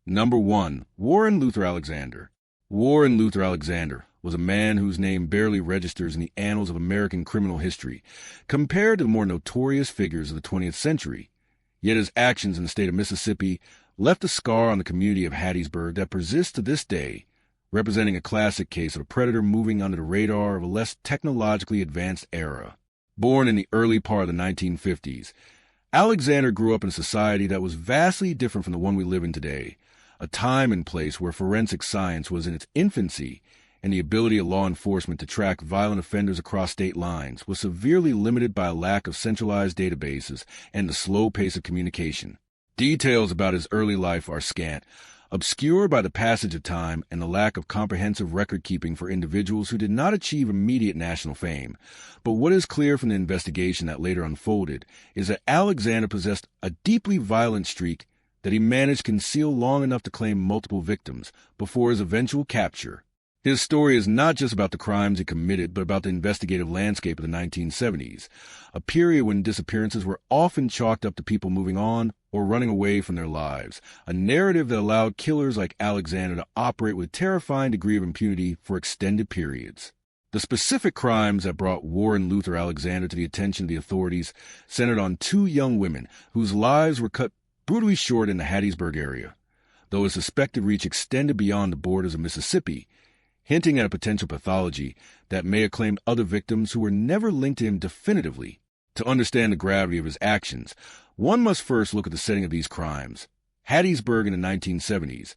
Number 1. Warren Luther Alexander. Warren Luther Alexander was a man whose name barely registers in the annals of American criminal history, compared to the more notorious figures of the 20th century. Yet his actions in the state of Mississippi left a scar on the community of Hattiesburg that persists to this day, representing a classic case of a predator moving under the radar of a less technologically advanced era. Born in the early part of the 1950s, Alexander grew up in a society that was vastly different from the one we live in today, a time and place where forensic science was in its infancy and the ability of law enforcement to track violent offenders across state lines was severely limited by a lack of centralized databases and the slow pace of communication. Details about his early life are scant, obscured by the passage of time and the lack of comprehensive record-keeping for individuals who did not achieve immediate national fame. But what is clear from the investigation that later unfolded is that Alexander possessed a deeply violent streak that he managed to conceal long enough to claim multiple victims before his eventual capture. His story is not just about the crimes he committed, but about the investigative landscape of the 1970s, a period when disappearances were often chalked up to people moving on or running away from their lives, a narrative that allowed killers like Alexander to operate with a terrifying degree of impunity for extended periods. The specific crimes that brought Warren Luther Alexander to the attention of the authorities centered on two young women whose lives were cut brutally short in the Hattiesburg area, though his suspected reach extended beyond the borders of Mississippi, hinting at a potential pathology that may have claimed other victims who were never linked to him definitively. To understand the gravity of his actions, one must first look at the setting of these crimes. Hattiesburg in the 1970s,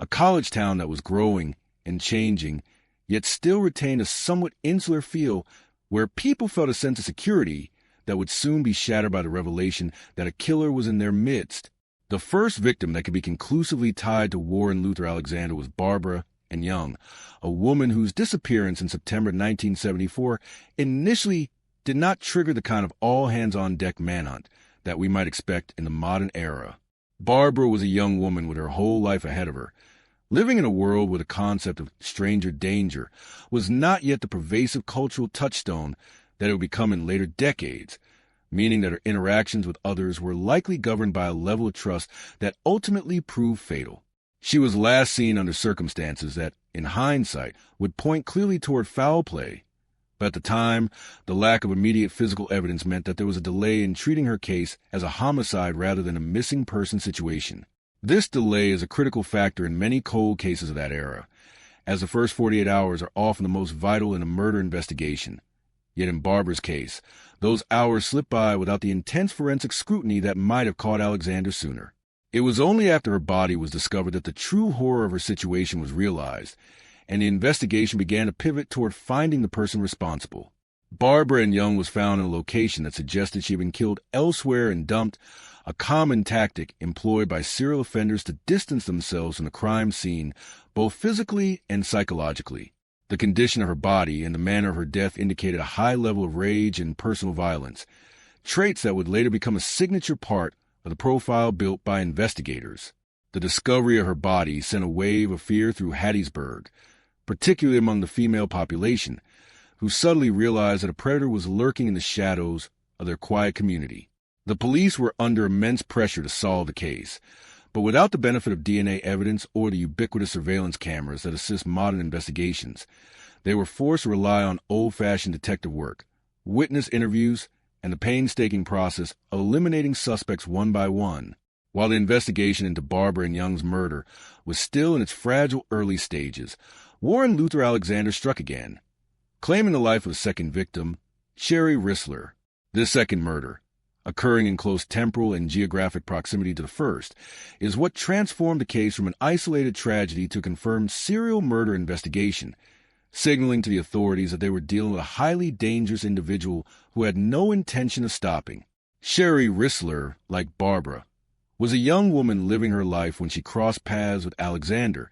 a college town that was growing and changing, yet still retained a somewhat insular feel where people felt a sense of security that would soon be shattered by the revelation that a killer was in their midst. The first victim that could be conclusively tied to Warren Luther Alexander was Barbara and Young, a woman whose disappearance in September 1974 initially did not trigger the kind of all-hands-on-deck manhunt that we might expect in the modern era. Barbara was a young woman with her whole life ahead of her. Living in a world where the concept of stranger danger was not yet the pervasive cultural touchstone that it would become in later decades, meaning that her interactions with others were likely governed by a level of trust that ultimately proved fatal. She was last seen under circumstances that, in hindsight, would point clearly toward foul play. But at the time, the lack of immediate physical evidence meant that there was a delay in treating her case as a homicide rather than a missing person situation. This delay is a critical factor in many cold cases of that era, as the first 48 hours are often the most vital in a murder investigation. Yet in Barbara's case, those hours slipped by without the intense forensic scrutiny that might have caught Alexander sooner. It was only after her body was discovered that the true horror of her situation was realized, and the investigation began to pivot toward finding the person responsible. Barbara and Young was found in a location that suggested she had been killed elsewhere and dumped, a common tactic employed by serial offenders to distance themselves from the crime scene, both physically and psychologically. The condition of her body and the manner of her death indicated a high level of rage and personal violence, traits that would later become a signature part of the profile built by investigators. The discovery of her body sent a wave of fear through Hattiesburg, particularly among the female population, who suddenly realized that a predator was lurking in the shadows of their quiet community. The police were under immense pressure to solve the case, but without the benefit of DNA evidence or the ubiquitous surveillance cameras that assist modern investigations, they were forced to rely on old-fashioned detective work, witness interviews, and the painstaking process of eliminating suspects one by one. While the investigation into Barbara and Young's murder was still in its fragile early stages, Warren Luther Alexander struck again, claiming the life of a second victim, Sherry Rissler. This second murder, occurring in close temporal and geographic proximity to the first, is what transformed the case from an isolated tragedy to a confirmed serial murder investigation, signaling to the authorities that they were dealing with a highly dangerous individual who had no intention of stopping. Sherry Rissler, like Barbara, was a young woman living her life when she crossed paths with Alexander,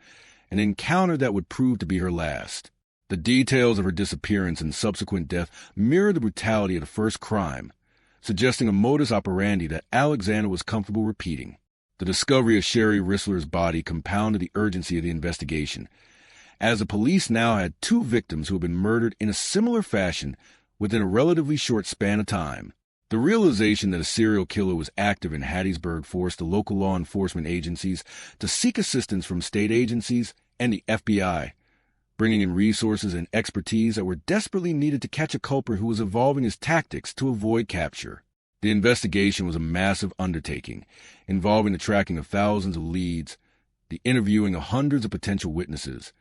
an encounter that would prove to be her last. The details of her disappearance and subsequent death mirror the brutality of the first crime, suggesting a modus operandi that Alexander was comfortable repeating. The discovery of Sherry Rissler's body compounded the urgency of the investigation, as the police now had two victims who had been murdered in a similar fashion within a relatively short span of time. The realization that a serial killer was active in Hattiesburg forced the local law enforcement agencies to seek assistance from state agencies and the FBI, bringing in resources and expertise that were desperately needed to catch a culprit who was evolving his tactics to avoid capture. The investigation was a massive undertaking, involving the tracking of thousands of leads, the interviewing of hundreds of potential witnesses,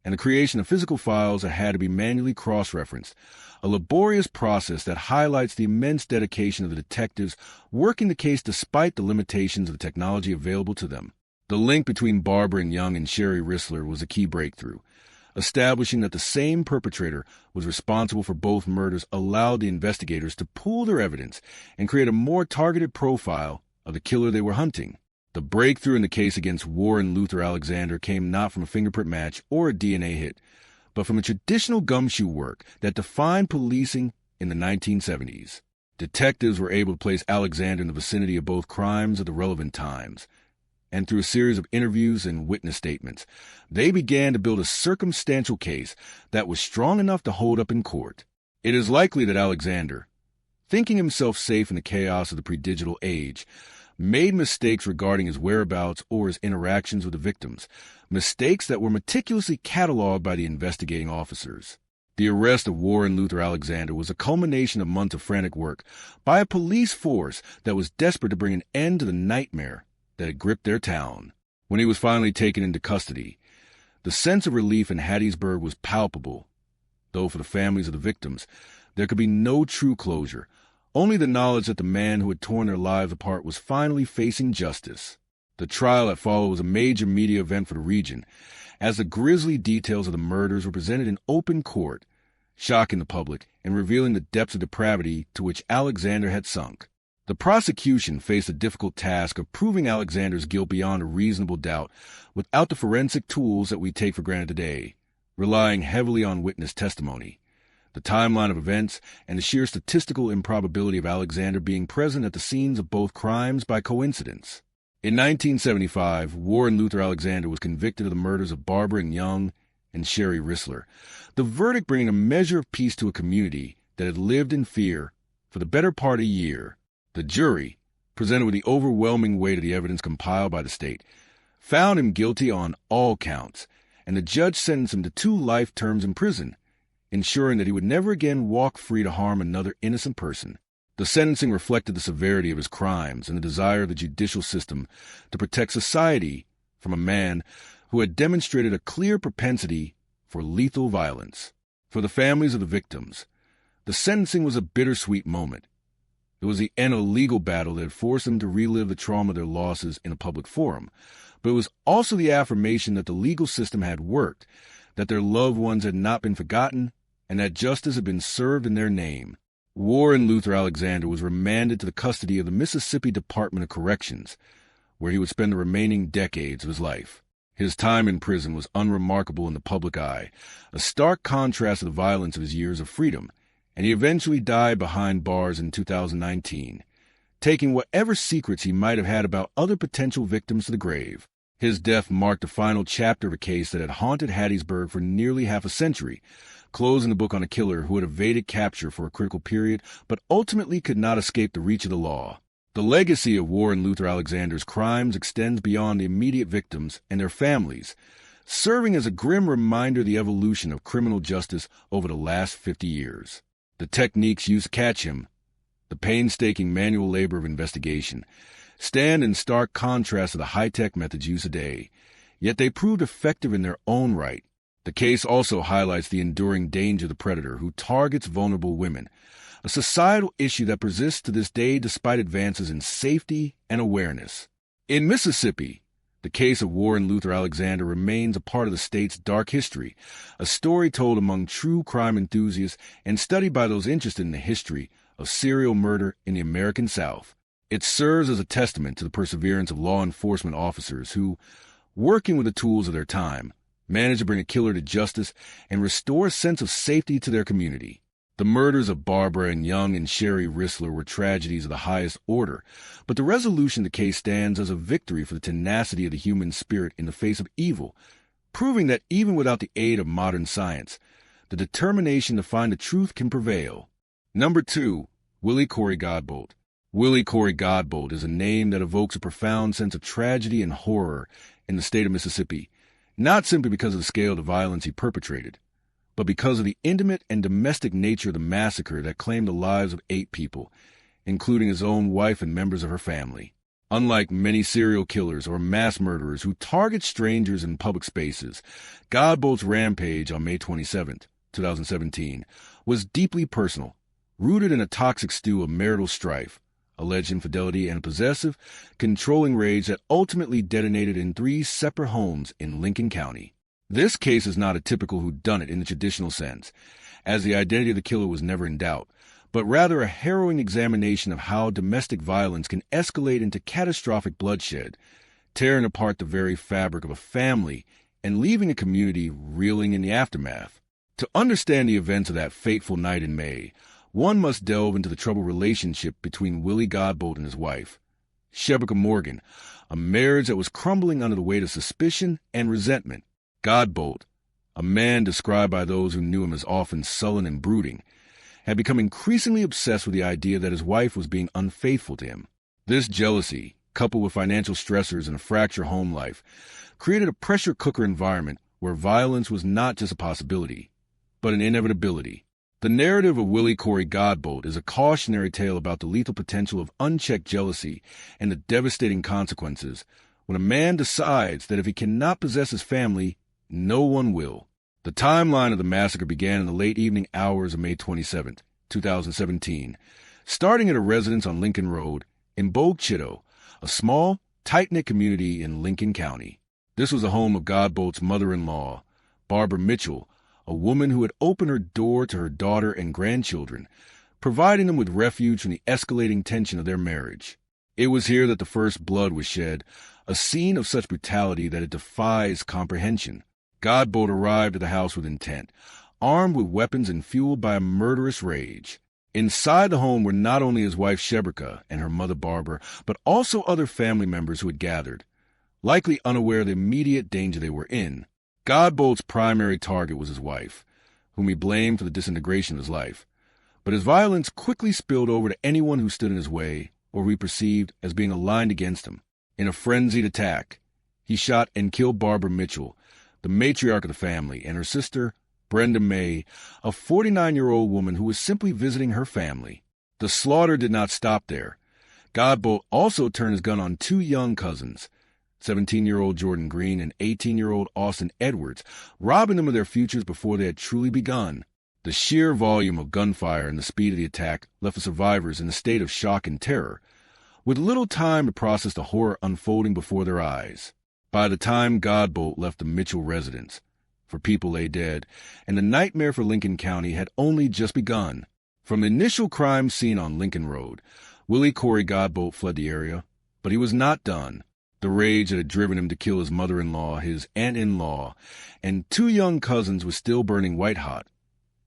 and the creation of physical files that had to be manually cross-referenced, a laborious process that highlights the immense dedication of the detectives working the case despite the limitations of the technology available to them. The link between Barbara Young and Sherry Rissler was a key breakthrough. Establishing that the same perpetrator was responsible for both murders allowed the investigators to pool their evidence and create a more targeted profile of the killer they were hunting. The breakthrough in the case against Warren Luther Alexander came not from a fingerprint match or a DNA hit, but from a traditional gumshoe work that defined policing in the 1970s. Detectives were able to place Alexander in the vicinity of both crimes at the relevant times, and through a series of interviews and witness statements, they began to build a circumstantial case that was strong enough to hold up in court. It is likely that Alexander, thinking himself safe in the chaos of the pre-digital age, made mistakes regarding his whereabouts or his interactions with the victims, mistakes that were meticulously cataloged by the investigating officers. The arrest of Warren Luther Alexander was a culmination of months of frantic work by a police force that was desperate to bring an end to the nightmare that had gripped their town. When he was finally taken into custody, the sense of relief in Hattiesburg was palpable, though for the families of the victims, there could be no true closure, only the knowledge that the man who had torn their lives apart was finally facing justice. The trial that followed was a major media event for the region, as the grisly details of the murders were presented in open court, shocking the public and revealing the depths of depravity to which Alexander had sunk. The prosecution faced the difficult task of proving Alexander's guilt beyond a reasonable doubt without the forensic tools that we take for granted today, relying heavily on witness testimony, the timeline of events, and the sheer statistical improbability of Alexander being present at the scenes of both crimes by coincidence. In 1975, Warren Luther Alexander was convicted of the murders of Barbara Young and Sherry Rissler, the verdict bringing a measure of peace to a community that had lived in fear for the better part of a year. The jury, presented with the overwhelming weight of the evidence compiled by the state, found him guilty on all counts, and the judge sentenced him to 2 life terms in prison, ensuring that he would never again walk free to harm another innocent person. The sentencing reflected the severity of his crimes and the desire of the judicial system to protect society from a man who had demonstrated a clear propensity for lethal violence. For the families of the victims, the sentencing was a bittersweet moment. It was the end of a legal battle that had forced them to relive the trauma of their losses in a public forum, but it was also the affirmation that the legal system had worked, that their loved ones had not been forgotten, and that justice had been served in their name. Warren Luther Alexander was remanded to the custody of the Mississippi Department of Corrections, where he would spend the remaining decades of his life. His time in prison was unremarkable in the public eye, a stark contrast to the violence of his years of freedom, and he eventually died behind bars in 2019, taking whatever secrets he might have had about other potential victims to the grave. His death marked the final chapter of a case that had haunted Hattiesburg for nearly half a century, closing the book on a killer who had evaded capture for a critical period but ultimately could not escape the reach of the law. The legacy of Warren Luther Alexander's crimes extends beyond the immediate victims and their families, serving as a grim reminder of the evolution of criminal justice over the last 50 years. The techniques used to catch him, the painstaking manual labor of investigation, stand in stark contrast to the high-tech methods used today, yet they proved effective in their own right. The case also highlights the enduring danger of the predator who targets vulnerable women, a societal issue that persists to this day despite advances in safety and awareness. In Mississippi, the case of Warren Luther Alexander remains a part of the state's dark history, a story told among true crime enthusiasts and studied by those interested in the history of serial murder in the American South. It serves as a testament to the perseverance of law enforcement officers who, working with the tools of their time, managed to bring a killer to justice and restore a sense of safety to their community. The murders of Barbara Young and Sherry Rissler were tragedies of the highest order, but the resolution of the case stands as a victory for the tenacity of the human spirit in the face of evil, proving that even without the aid of modern science, the determination to find the truth can prevail. Number 2. Willie Corey Godbolt. Willie Corey Godbolt is a name that evokes a profound sense of tragedy and horror in the state of Mississippi, not simply because of the scale of the violence he perpetrated, but because of the intimate and domestic nature of the massacre that claimed the lives of 8 people, including his own wife and members of her family. Unlike many serial killers or mass murderers who target strangers in public spaces, Godbolt's rampage on May 27, 2017, was deeply personal, rooted in a toxic stew of marital strife, alleged infidelity, and a possessive, controlling rage that ultimately detonated in 3 separate homes in Lincoln County. This case is not a typical whodunit in the traditional sense, as the identity of the killer was never in doubt, but rather a harrowing examination of how domestic violence can escalate into catastrophic bloodshed, tearing apart the very fabric of a family and leaving a community reeling in the aftermath. To understand the events of that fateful night in May, one must delve into the troubled relationship between Willie Godbolt and his wife, Shebeka Morgan, a marriage that was crumbling under the weight of suspicion and resentment. Godbolt, a man described by those who knew him as often sullen and brooding, had become increasingly obsessed with the idea that his wife was being unfaithful to him. This jealousy, coupled with financial stressors and a fractured home life, created a pressure cooker environment where violence was not just a possibility, but an inevitability. The narrative of Willie Corey Godbolt is a cautionary tale about the lethal potential of unchecked jealousy and the devastating consequences when a man decides that if he cannot possess his family, no one will. The timeline of the massacre began in the late evening hours of May 27, 2017, starting at a residence on Lincoln Road in Bogue-Chitto, a small, tight-knit community in Lincoln County. This was the home of Godbolt's mother-in-law, Barbara Mitchell, a woman who had opened her door to her daughter and grandchildren, providing them with refuge from the escalating tension of their marriage. It was here that the first blood was shed, a scene of such brutality that it defies comprehension. Godbolt arrived at the house with intent, armed with weapons and fueled by a murderous rage. Inside the home were not only his wife Shebeka and her mother Barbara, but also other family members who had gathered, likely unaware of the immediate danger they were in. Godbolt's primary target was his wife, whom he blamed for the disintegration of his life, but his violence quickly spilled over to anyone who stood in his way or who he perceived as being aligned against him. In a frenzied attack, he shot and killed Barbara Mitchell, the matriarch of the family, and her sister, Brenda May, a 49-year-old woman who was simply visiting her family. The slaughter did not stop there. Godbolt also turned his gun on 2 young cousins, 17-year-old Jordan Green and 18-year-old Austin Edwards, robbing them of their futures before they had truly begun. The sheer volume of gunfire and the speed of the attack left the survivors in a state of shock and terror, with little time to process the horror unfolding before their eyes. By the time Godbolt left the Mitchell residence, 4 people lay dead, and the nightmare for Lincoln County had only just begun. From the initial crime scene on Lincoln Road, Willie Corey Godbolt fled the area, but he was not done. The rage that had driven him to kill his mother-in-law, his aunt-in-law, and 2 young cousins was still burning white-hot,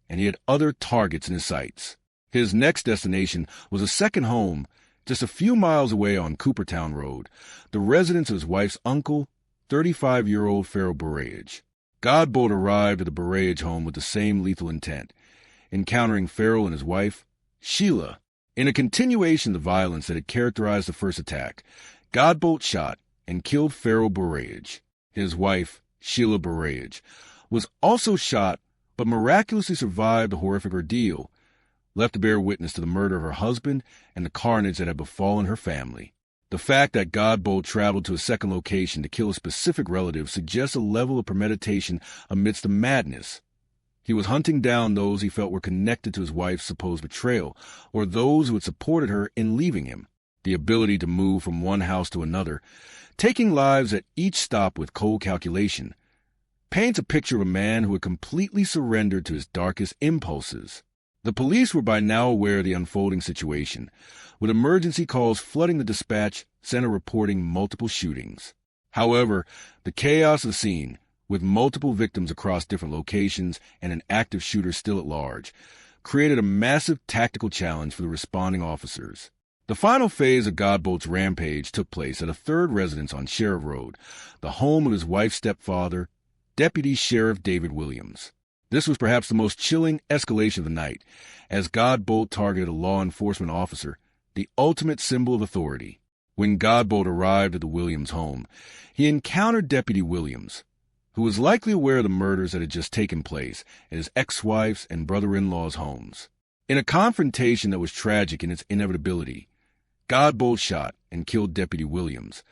and he had other targets in his sights. His next destination was a second home just a few miles away on Coopertown Road, the residence of his wife's uncle, 35-year-old Farrell Burrage. Godbolt arrived at the Burrage home with the same lethal intent, encountering Farrell and his wife, Sheila. In a continuation of the violence that had characterized the first attack, Godbolt shot and killed Farrell Burrage. His wife, Sheila Burrage, was also shot but miraculously survived the horrific ordeal, left to bear witness to the murder of her husband and the carnage that had befallen her family. The fact that Godbolt traveled to a second location to kill a specific relative suggests a level of premeditation amidst the madness. He was hunting down those he felt were connected to his wife's supposed betrayal, or those who had supported her in leaving him. The ability to move from one house to another, taking lives at each stop with cold calculation, paints a picture of a man who had completely surrendered to his darkest impulses. The police were by now aware of the unfolding situation, with emergency calls flooding the dispatch center reporting multiple shootings. However, the chaos of the scene, with multiple victims across different locations and an active shooter still at large, created a massive tactical challenge for the responding officers. The final phase of Godbolt's rampage took place at a third residence on Sheriff Road, the home of his wife's stepfather, Deputy Sheriff David Williams. This was perhaps the most chilling escalation of the night, as Godbolt targeted a law enforcement officer, the ultimate symbol of authority. When Godbolt arrived at the Williams home, he encountered Deputy Williams, who was likely aware of the murders that had just taken place at his ex-wife's and brother-in-law's homes. In a confrontation that was tragic in its inevitability, Godbolt shot and killed Deputy Williams,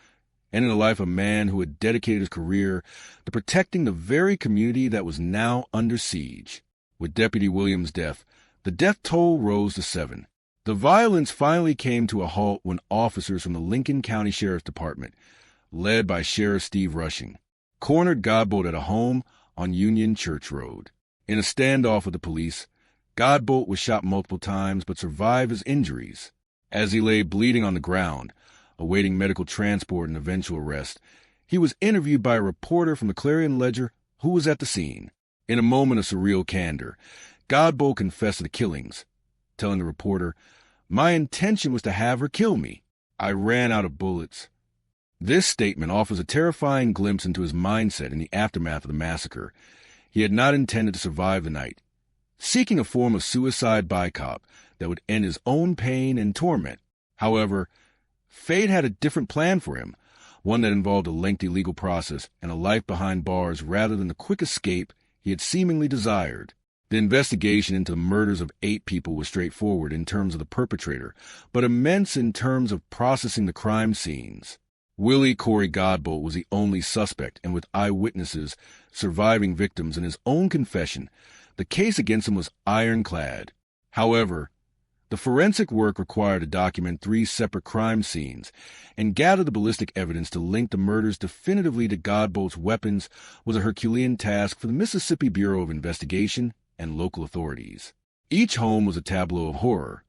ending the life of a man who had dedicated his career to protecting the very community that was now under siege. With Deputy Williams' death, the death toll rose to 7. The violence finally came to a halt when officers from the Lincoln County Sheriff's Department, led by Sheriff Steve Rushing, cornered Godbolt at a home on Union Church Road. In a standoff with the police, Godbolt was shot multiple times but survived his injuries. As he lay bleeding on the ground, awaiting medical transport and eventual arrest, he was interviewed by a reporter from the Clarion Ledger who was at the scene. In a moment of surreal candor, Godbolt confessed to the killings, telling the reporter, "My intention was to have her kill me. I ran out of bullets." This statement offers a terrifying glimpse into his mindset in the aftermath of the massacre. He had not intended to survive the night, seeking a form of suicide by cop that would end his own pain and torment. However, fate had a different plan for him, one that involved a lengthy legal process and a life behind bars rather than the quick escape he had seemingly desired. The investigation into the murders of 8 people was straightforward in terms of the perpetrator, but immense in terms of processing the crime scenes. Willie Corey Godbolt was the only suspect, and with eyewitnesses, surviving victims, and his own confession, the case against him was ironclad. However, the forensic work required to document 3 separate crime scenes and gather the ballistic evidence to link the murders definitively to Godbolt's weapons was a Herculean task for the Mississippi Bureau of Investigation and local authorities. Each home was a tableau of horror,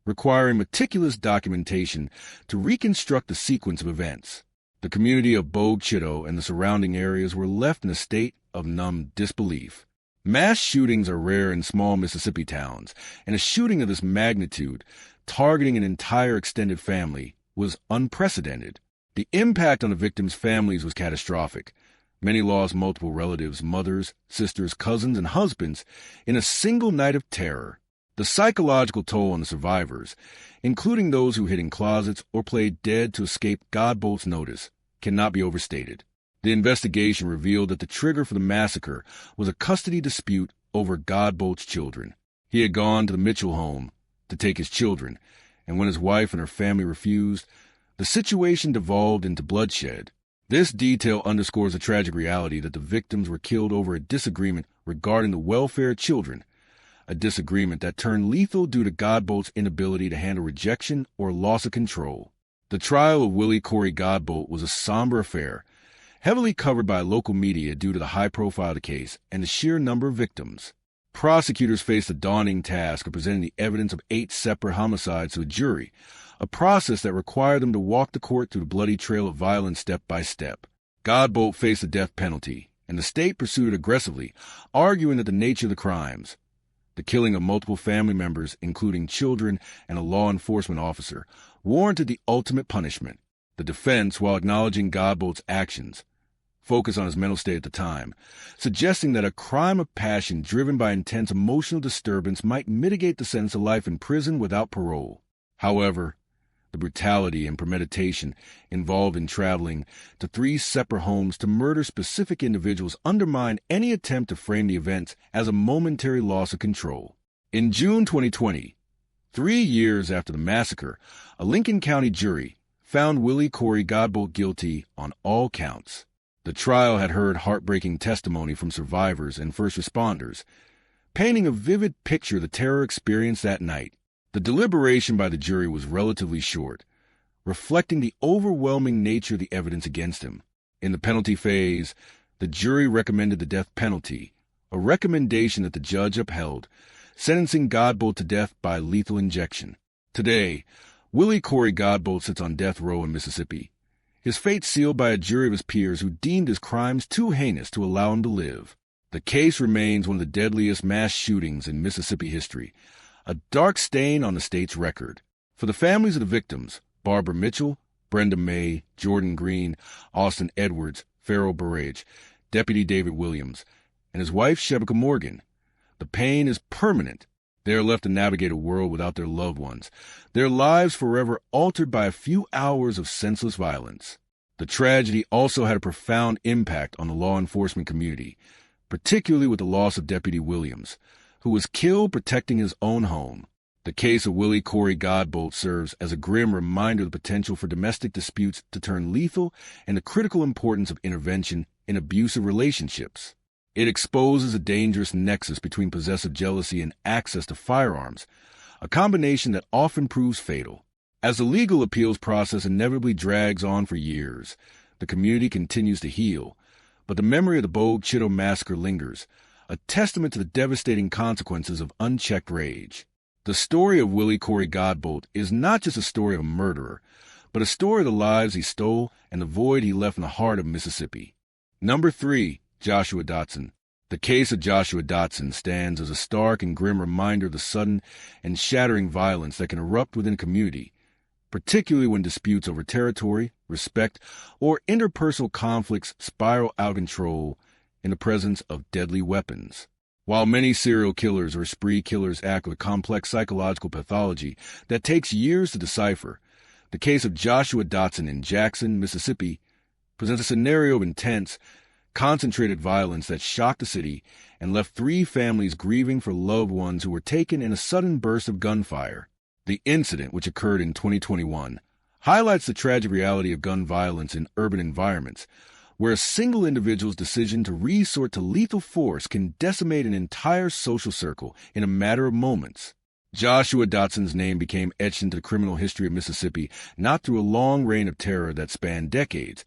requiring meticulous documentation to reconstruct the sequence of events. The community of Bogue Chitto and the surrounding areas were left in a state of numb disbelief. Mass shootings are rare in small Mississippi towns, and a shooting of this magnitude, targeting an entire extended family, was unprecedented. The impact on the victims' families was catastrophic. Many lost multiple relatives, mothers, sisters, cousins, and husbands in a single night of terror. The psychological toll on the survivors, including those who hid in closets or played dead to escape Godbolt's notice, cannot be overstated. The investigation revealed that the trigger for the massacre was a custody dispute over Godbolt's children. He had gone to the Mitchell home to take his children, and when his wife and her family refused, the situation devolved into bloodshed. This detail underscores the tragic reality that the victims were killed over a disagreement regarding the welfare of children, a disagreement that turned lethal due to Godbolt's inability to handle rejection or loss of control. The trial of Willie Corey Godbolt was a somber affair, heavily covered by local media due to the high profile of the case and the sheer number of victims. Prosecutors faced the daunting task of presenting the evidence of 8 separate homicides to a jury, a process that required them to walk the court through the bloody trail of violence step by step. Godbolt faced the death penalty, and the state pursued it aggressively, arguing that the nature of the crimes, the killing of multiple family members, including children and a law enforcement officer, warranted the ultimate punishment. The defense, while acknowledging Godbolt's actions, focused on his mental state at the time, suggesting that a crime of passion driven by intense emotional disturbance might mitigate the sentence of life in prison without parole. However, the brutality and premeditation involved in traveling to 3 separate homes to murder specific individuals undermined any attempt to frame the events as a momentary loss of control. In June 2020, 3 years after the massacre, a Lincoln County jury found Willie Corey Godbolt guilty on all counts. The trial had heard heartbreaking testimony from survivors and first responders, painting a vivid picture of the terror experienced that night. The deliberation by the jury was relatively short, reflecting the overwhelming nature of the evidence against him. In the penalty phase, the jury recommended the death penalty, a recommendation that the judge upheld, sentencing Godbolt to death by lethal injection. Today, Willie Corey Godbolt sits on death row in Mississippi, his fate sealed by a jury of his peers who deemed his crimes too heinous to allow him to live. The case remains one of the deadliest mass shootings in Mississippi history, a dark stain on the state's record. For the families of the victims, Barbara Mitchell, Brenda May, Jordan Green, Austin Edwards, Farrell Burrage, Deputy David Williams, and his wife, Shebeka Morgan. The pain is permanent. They are left to navigate a world without their loved ones, their lives forever altered by a few hours of senseless violence. The tragedy also had a profound impact on the law enforcement community, particularly with the loss of Deputy Williams, who was killed protecting his own home. The case of Willie Corey Godbolt serves as a grim reminder of the potential for domestic disputes to turn lethal and the critical importance of intervention in abusive relationships. It exposes a dangerous nexus between possessive jealousy and access to firearms, a combination that often proves fatal. As the legal appeals process inevitably drags on for years, the community continues to heal, but the memory of the Bogue Chitto massacre lingers, a testament to the devastating consequences of unchecked rage. The story of Willie Corey Godbolt is not just a story of a murderer, but a story of the lives he stole and the void he left in the heart of Mississippi. Number 3. Joshua Dotson. The case of Joshua Dotson stands as a stark and grim reminder of the sudden and shattering violence that can erupt within a community, particularly when disputes over territory, respect, or interpersonal conflicts spiral out of control in the presence of deadly weapons. While many serial killers or spree killers act with complex psychological pathology that takes years to decipher, the case of Joshua Dotson in Jackson, Mississippi, presents a scenario of intense, concentrated violence that shocked the city and left 3 families grieving for loved ones who were taken in a sudden burst of gunfire. The incident, which occurred in 2021, highlights the tragic reality of gun violence in urban environments, where a single individual's decision to resort to lethal force can decimate an entire social circle in a matter of moments. Joshua Dotson's name became etched into the criminal history of Mississippi not through a long reign of terror that spanned decades,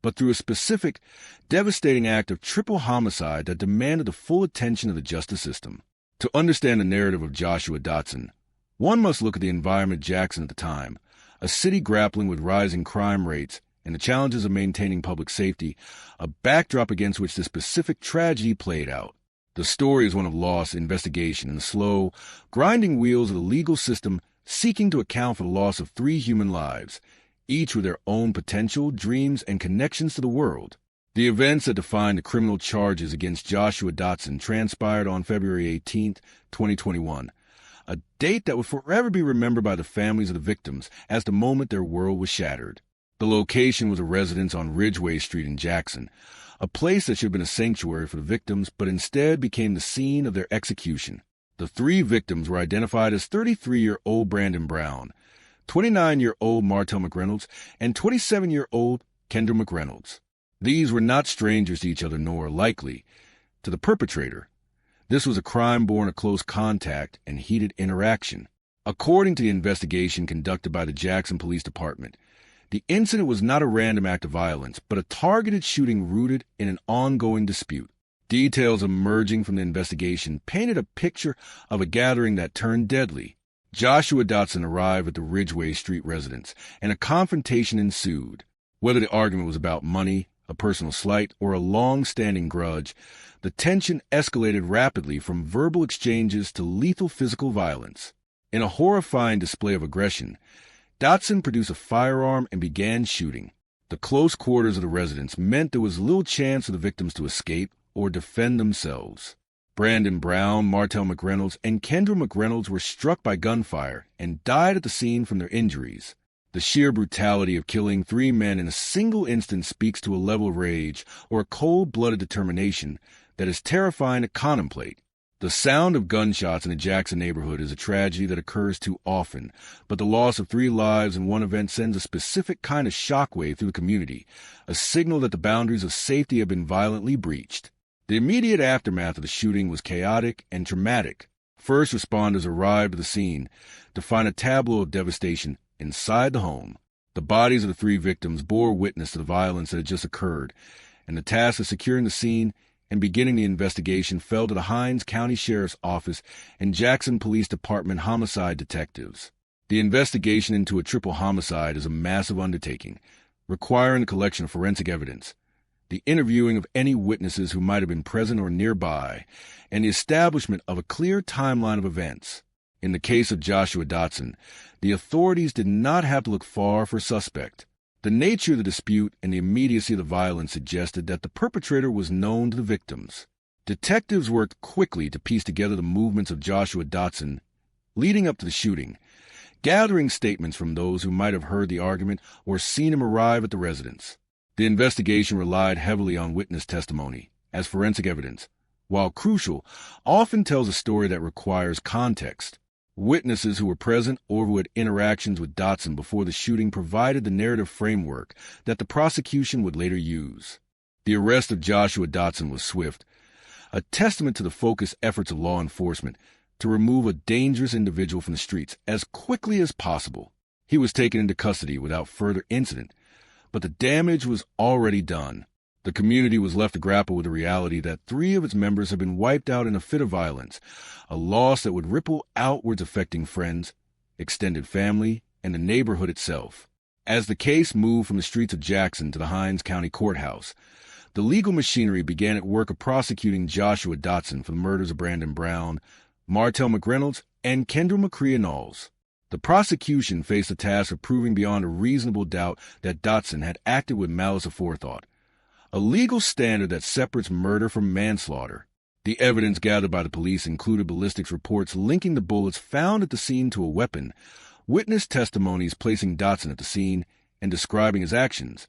but through a specific, devastating act of triple homicide that demanded the full attention of the justice system. To understand the narrative of Joshua Dotson, one must look at the environment of Jackson at the time, a city grappling with rising crime rates and the challenges of maintaining public safety, a backdrop against which this specific tragedy played out. The story is one of loss, investigation, and the slow, grinding wheels of the legal system seeking to account for the loss of 3 human lives, each with their own potential, dreams, and connections to the world. The events that define the criminal charges against Joshua Dotson transpired on February 18, 2021, a date that will forever be remembered by the families of the victims as the moment their world was shattered. The location was a residence on Ridgeway Street in Jackson, a place that should have been a sanctuary for the victims, but instead became the scene of their execution. The 3 victims were identified as 33-year-old Brandon Brown, 29-year-old Martell McReynolds, and 27-year-old Kendra McReynolds. These were not strangers to each other, nor likely to the perpetrator. This was a crime born of close contact and heated interaction. According to the investigation conducted by the Jackson Police Department, the incident was not a random act of violence, but a targeted shooting rooted in an ongoing dispute. Details emerging from the investigation painted a picture of a gathering that turned deadly. Joshua Dotson arrived at the Ridgeway Street residence, and a confrontation ensued. Whether the argument was about money, a personal slight, or a long-standing grudge, the tension escalated rapidly from verbal exchanges to lethal physical violence. In a horrifying display of aggression, Dotson produced a firearm and began shooting. The close quarters of the residence meant there was little chance for the victims to escape or defend themselves. Brandon Brown, Martell McReynolds, and Kendra McReynolds were struck by gunfire and died at the scene from their injuries. The sheer brutality of killing 3 men in a single instant speaks to a level of rage or a cold-blooded determination that is terrifying to contemplate. The sound of gunshots in the Jackson neighborhood is a tragedy that occurs too often, but the loss of 3 lives in one event sends a specific kind of shockwave through the community, a signal that the boundaries of safety have been violently breached. The immediate aftermath of the shooting was chaotic and traumatic. First responders arrived at the scene to find a tableau of devastation inside the home. The bodies of the 3 victims bore witness to the violence that had just occurred, and the task of securing the scene and beginning the investigation fell to the Hinds County Sheriff's Office and Jackson Police Department homicide detectives. The investigation into a triple homicide is a massive undertaking, requiring the collection of forensic evidence, the interviewing of any witnesses who might have been present or nearby, and the establishment of a clear timeline of events. In the case of Joshua Dotson, the authorities did not have to look far for a suspect. The nature of the dispute and the immediacy of the violence suggested that the perpetrator was known to the victims. Detectives worked quickly to piece together the movements of Joshua Dotson leading up to the shooting, gathering statements from those who might have heard the argument or seen him arrive at the residence. The investigation relied heavily on witness testimony as forensic evidence, while crucial, often tells a story that requires context. Witnesses who were present or who had interactions with Dotson before the shooting provided the narrative framework that the prosecution would later use. The arrest of Joshua Dotson was swift, a testament to the focused efforts of law enforcement to remove a dangerous individual from the streets as quickly as possible. He was taken into custody without further incident, but the damage was already done. The community was left to grapple with the reality that 3 of its members had been wiped out in a fit of violence, a loss that would ripple outwards affecting friends, extended family, and the neighborhood itself. As the case moved from the streets of Jackson to the Hinds County Courthouse, the legal machinery began at work of prosecuting Joshua Dotson for the murders of Brandon Brown, Martell McReynolds, and Kendra McCrea Knowles. The prosecution faced the task of proving beyond a reasonable doubt that Dotson had acted with malice aforethought, a legal standard that separates murder from manslaughter. The evidence gathered by the police included ballistics reports linking the bullets found at the scene to a weapon, witness testimonies placing Dotson at the scene and describing his actions,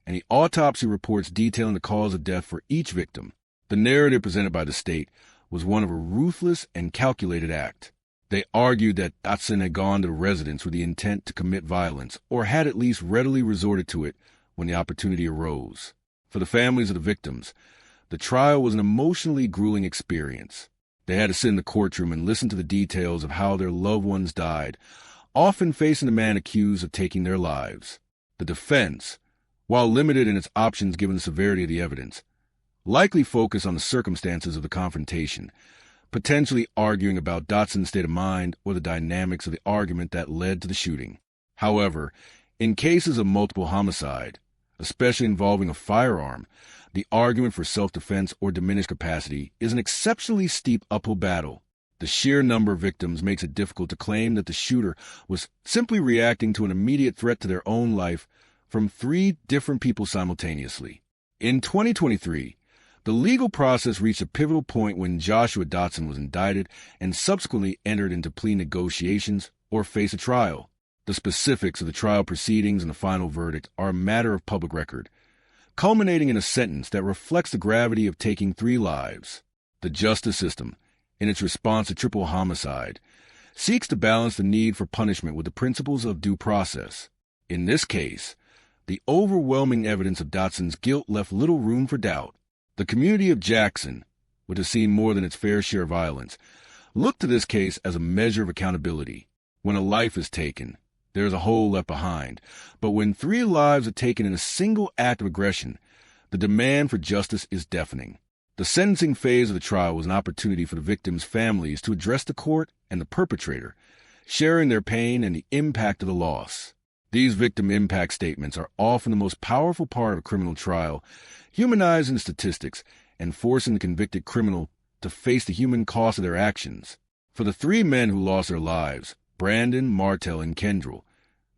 and the autopsy reports detailing the cause of death for each victim. The narrative presented by the state was one of a ruthless and calculated act. They argued that Dotson had gone to the residence with the intent to commit violence, or had at least readily resorted to it when the opportunity arose. For the families of the victims, the trial was an emotionally grueling experience. They had to sit in the courtroom and listen to the details of how their loved ones died, often facing the man accused of taking their lives. The defense, while limited in its options given the severity of the evidence, likely focused on the circumstances of the confrontation, potentially arguing about Dotson's state of mind or the dynamics of the argument that led to the shooting. However, in cases of multiple homicide, especially involving a firearm, the argument for self-defense or diminished capacity is an exceptionally steep uphill battle. The sheer number of victims makes it difficult to claim that the shooter was simply reacting to an immediate threat to their own life from 3 different people simultaneously. In 2023, the legal process reached a pivotal point when Joshua Dotson was indicted and subsequently entered into plea negotiations or faced a trial. The specifics of the trial proceedings and the final verdict are a matter of public record, culminating in a sentence that reflects the gravity of taking 3 lives. The justice system, in its response to triple homicide, seeks to balance the need for punishment with the principles of due process. In this case, the overwhelming evidence of Dotson's guilt left little room for doubt. The community of Jackson, which has seen more than its fair share of violence, looked to this case as a measure of accountability. When a life is taken, there is a hole left behind. But when 3 lives are taken in a single act of aggression, the demand for justice is deafening. The sentencing phase of the trial was an opportunity for the victims' families to address the court and the perpetrator, sharing their pain and the impact of the loss. These victim impact statements are often the most powerful part of a criminal trial, humanizing the statistics and forcing the convicted criminal to face the human cost of their actions. For the 3 men who lost their lives, Brandon, Martell, and Kendra,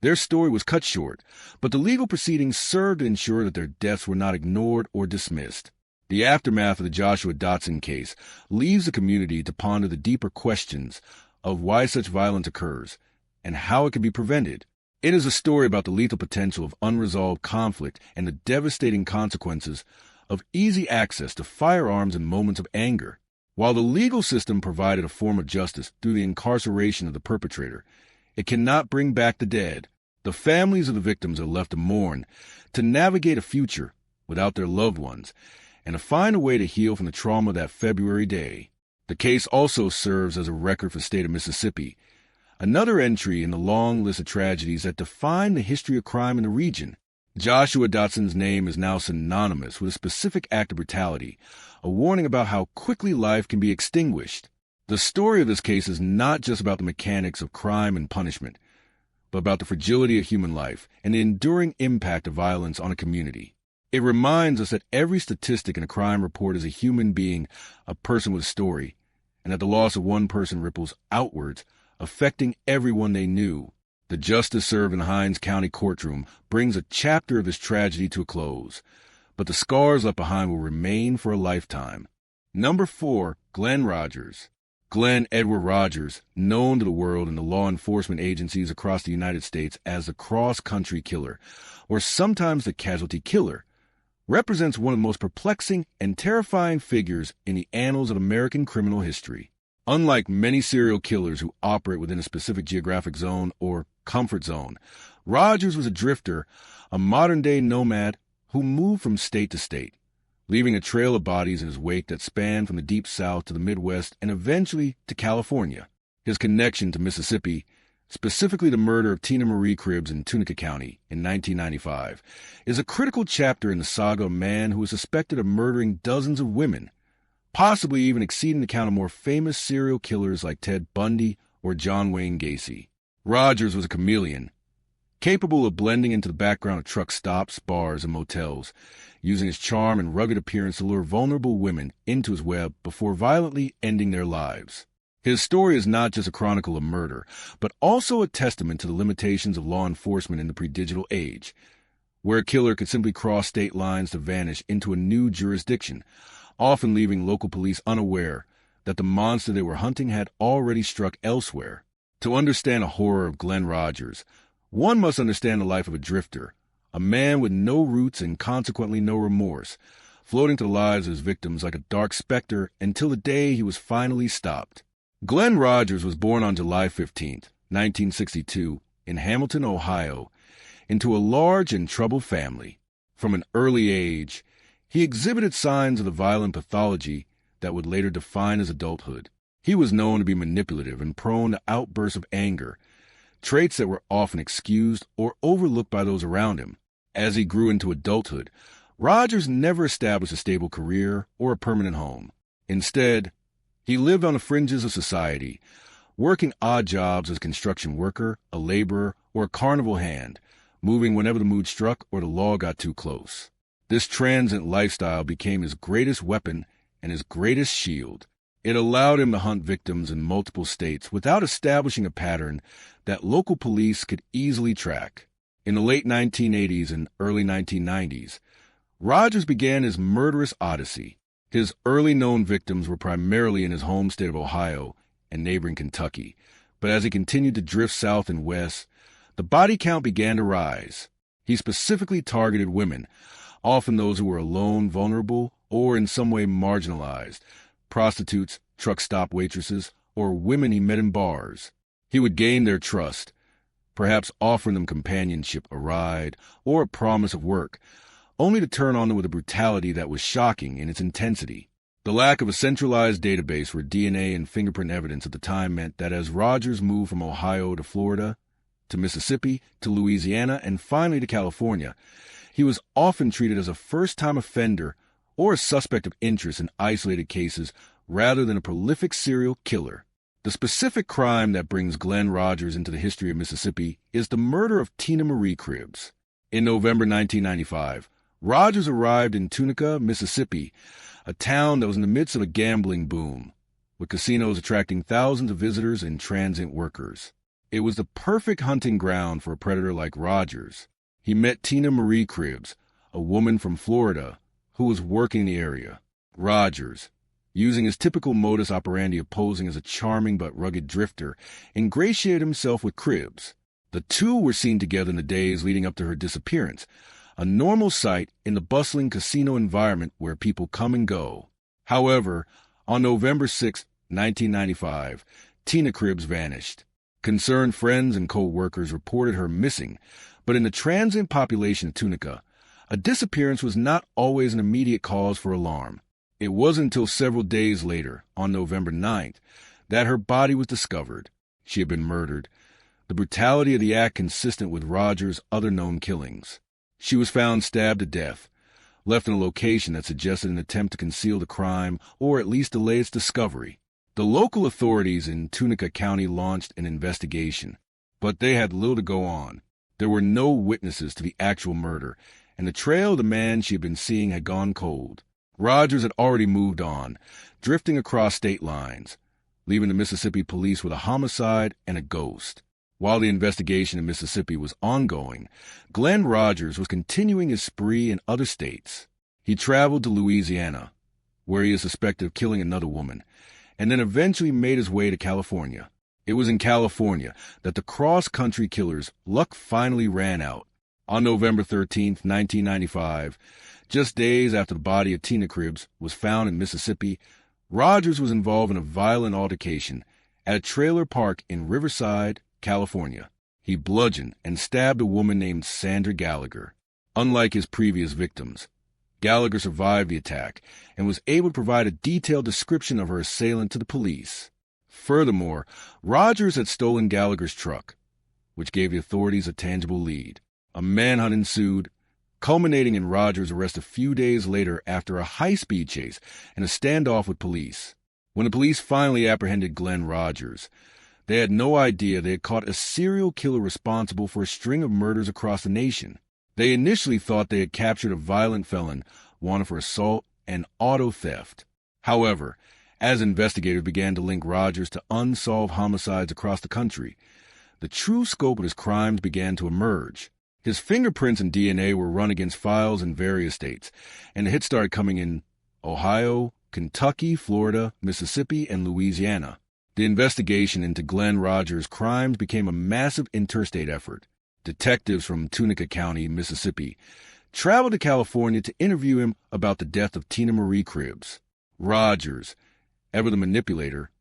their story was cut short, but the legal proceedings served to ensure that their deaths were not ignored or dismissed. The aftermath of the Joshua Dotson case leaves the community to ponder the deeper questions of why such violence occurs and how it can be prevented. It is a story about the lethal potential of unresolved conflict and the devastating consequences of easy access to firearms in moments of anger. While the legal system provided a form of justice through the incarceration of the perpetrator, it cannot bring back the dead. The families of the victims are left to mourn, to navigate a future without their loved ones, and to find a way to heal from the trauma of that February day. The case also serves as a record for the state of Mississippi, another entry in the long list of tragedies that define the history of crime in the region. Joshua Dotson's name is now synonymous with a specific act of brutality, a warning about how quickly life can be extinguished. The story of this case is not just about the mechanics of crime and punishment, but about the fragility of human life and the enduring impact of violence on a community. It reminds us that every statistic in a crime report is a human being, a person with a story, and that the loss of one person ripples outwards, affecting everyone they knew. The justice served in the Hinds County courtroom brings a chapter of this tragedy to a close, but the scars left behind will remain for a lifetime. Number 4. Glen Rogers. Glen Edward Rogers, known to the world and the law enforcement agencies across the United States as the cross-country killer, or sometimes the casualty killer, represents one of the most perplexing and terrifying figures in the annals of American criminal history. Unlike many serial killers who operate within a specific geographic zone or comfort zone, Rogers was a drifter, a modern-day nomad who moved from state to state, leaving a trail of bodies in his wake that spanned from the Deep South to the Midwest and eventually to California. His connection to Mississippi, specifically the murder of Tina Marie Cribbs in Tunica County in 1995, is a critical chapter in the saga of a man who is suspected of murdering dozens of women, possibly even exceeding the count of more famous serial killers like Ted Bundy or John Wayne Gacy. Rogers was a chameleon, capable of blending into the background of truck stops, bars, and motels, using his charm and rugged appearance to lure vulnerable women into his web before violently ending their lives. His story is not just a chronicle of murder, but also a testament to the limitations of law enforcement in the pre-digital age, where a killer could simply cross state lines to vanish into a new jurisdiction, often leaving local police unaware that the monster they were hunting had already struck elsewhere. To understand the horror of Glen Rogers, one must understand the life of a drifter, a man with no roots and consequently no remorse, floating to the lives of his victims like a dark specter until the day he was finally stopped. Glen Rogers was born on July 15, 1962, in Hamilton, Ohio, into a large and troubled family. From an early age, he exhibited signs of the violent pathology that would later define his adulthood. He was known to be manipulative and prone to outbursts of anger, traits that were often excused or overlooked by those around him. As he grew into adulthood, Rogers never established a stable career or a permanent home. Instead, he lived on the fringes of society, working odd jobs as a construction worker, a laborer, or a carnival hand, moving whenever the mood struck or the law got too close. This transient lifestyle became his greatest weapon and his greatest shield. It allowed him to hunt victims in multiple states without establishing a pattern that local police could easily track. In the late 1980s and early 1990s, Rogers began his murderous odyssey. His early known victims were primarily in his home state of Ohio and neighboring Kentucky, but as he continued to drift south and west, the body count began to rise. He specifically targeted women, often those who were alone, vulnerable, or in some way marginalized, prostitutes, truck stop waitresses, or women he met in bars. He would gain their trust, perhaps offering them companionship, a ride, or a promise of work, only to turn on them with a brutality that was shocking in its intensity. The lack of a centralized database for DNA and fingerprint evidence at the time meant that as Rogers moved from Ohio to Florida, to Mississippi, to Louisiana, and finally to California, he was often treated as a first-time offender or a suspect of interest in isolated cases rather than a prolific serial killer. The specific crime that brings Glen Rogers into the history of Mississippi is the murder of Tina Marie Cribbs. In November 1995, Rogers arrived in Tunica, Mississippi, a town that was in the midst of a gambling boom, with casinos attracting thousands of visitors and transient workers. It was the perfect hunting ground for a predator like Rogers. He met Tina Marie Cribbs, a woman from Florida, who was working in the area. Rogers, using his typical modus operandi of posing as a charming but rugged drifter, ingratiated himself with Cribbs. The two were seen together in the days leading up to her disappearance, a normal sight in the bustling casino environment where people come and go. However, on November 6, 1995, Tina Cribbs vanished. Concerned friends and co-workers reported her missing, but in the transient population of Tunica, a disappearance was not always an immediate cause for alarm. It wasn't until several days later, on November 9th, that her body was discovered. She had been murdered, the brutality of the act consistent with Rogers' other known killings. She was found stabbed to death, left in a location that suggested an attempt to conceal the crime or at least delay its discovery. The local authorities in Tunica County launched an investigation, but they had little to go on. There were no witnesses to the actual murder, and the trail of the man she had been seeing had gone cold. Rogers had already moved on, drifting across state lines, leaving the Mississippi police with a homicide and a ghost. While the investigation in Mississippi was ongoing, Glen Rogers was continuing his spree in other states. He traveled to Louisiana, where he is suspected of killing another woman, and then eventually made his way to California. It was in California that the cross-country killer's luck finally ran out. On November 13, 1995, just days after the body of Tina Cribbs was found in Mississippi, Rogers was involved in a violent altercation at a trailer park in Riverside, California. He bludgeoned and stabbed a woman named Sandra Gallagher. Unlike his previous victims, Gallagher survived the attack and was able to provide a detailed description of her assailant to the police. Furthermore, Rogers had stolen Gallagher's truck, which gave the authorities a tangible lead. A manhunt ensued, culminating in Rogers' arrest a few days later after a high-speed chase and a standoff with police. When the police finally apprehended Glen Rogers, they had no idea they had caught a serial killer responsible for a string of murders across the nation. They initially thought they had captured a violent felon wanted for assault and auto theft. However, as investigators began to link Rogers to unsolved homicides across the country, the true scope of his crimes began to emerge. His fingerprints and DNA were run against files in various states, and the hits started coming in Ohio, Kentucky, Florida, Mississippi, and Louisiana. The investigation into Glen Rogers' crimes became a massive interstate effort. Detectives from Tunica County, Mississippi, traveled to California to interview him about the death of Tina Marie Cribbs. Rogers, ever the manipulator,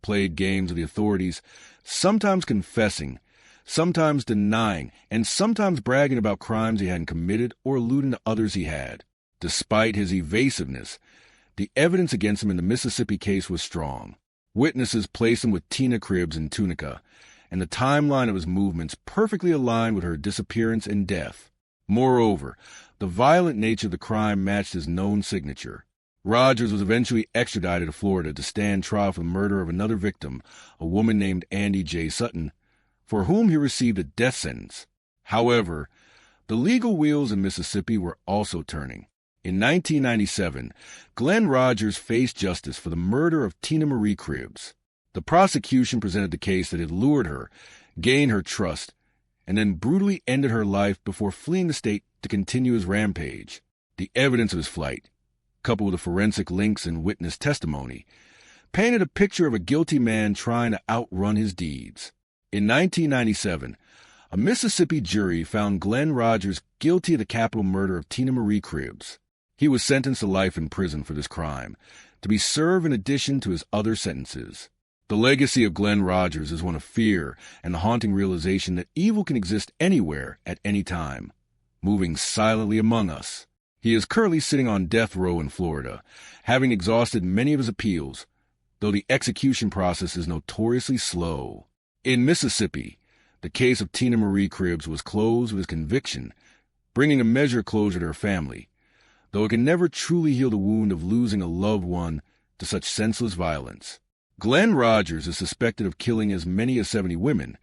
played games with the authorities, sometimes confessing, sometimes denying, and sometimes bragging about crimes he hadn't committed or alluding to others he had. Despite his evasiveness, the evidence against him in the Mississippi case was strong. Witnesses placed him with Tina Cribbs in Tunica, and the timeline of his movements perfectly aligned with her disappearance and death. Moreover, the violent nature of the crime matched his known signature. Rogers was eventually extradited to Florida to stand trial for the murder of another victim, a woman named Andy J. Sutton, for whom he received a death sentence. However, the legal wheels in Mississippi were also turning. In 1997, Glen Rogers faced justice for the murder of Tina Marie Cribbs. The prosecution presented the case that had lured her, gained her trust, and then brutally ended her life before fleeing the state to continue his rampage. The evidence of his flight, coupled with the forensic links and witness testimony, painted a picture of a guilty man trying to outrun his deeds. In 1997, a Mississippi jury found Glen Rogers guilty of the capital murder of Tina Marie Cribbs. He was sentenced to life in prison for this crime, to be served in addition to his other sentences. The legacy of Glen Rogers is one of fear and the haunting realization that evil can exist anywhere at any time, moving silently among us. He is currently sitting on death row in Florida, having exhausted many of his appeals, though the execution process is notoriously slow. In Mississippi, the case of Tina Marie Cribbs was closed with his conviction, bringing a measure of closure to her family, though it can never truly heal the wound of losing a loved one to such senseless violence. Glen Rogers is suspected of killing as many as 70 women,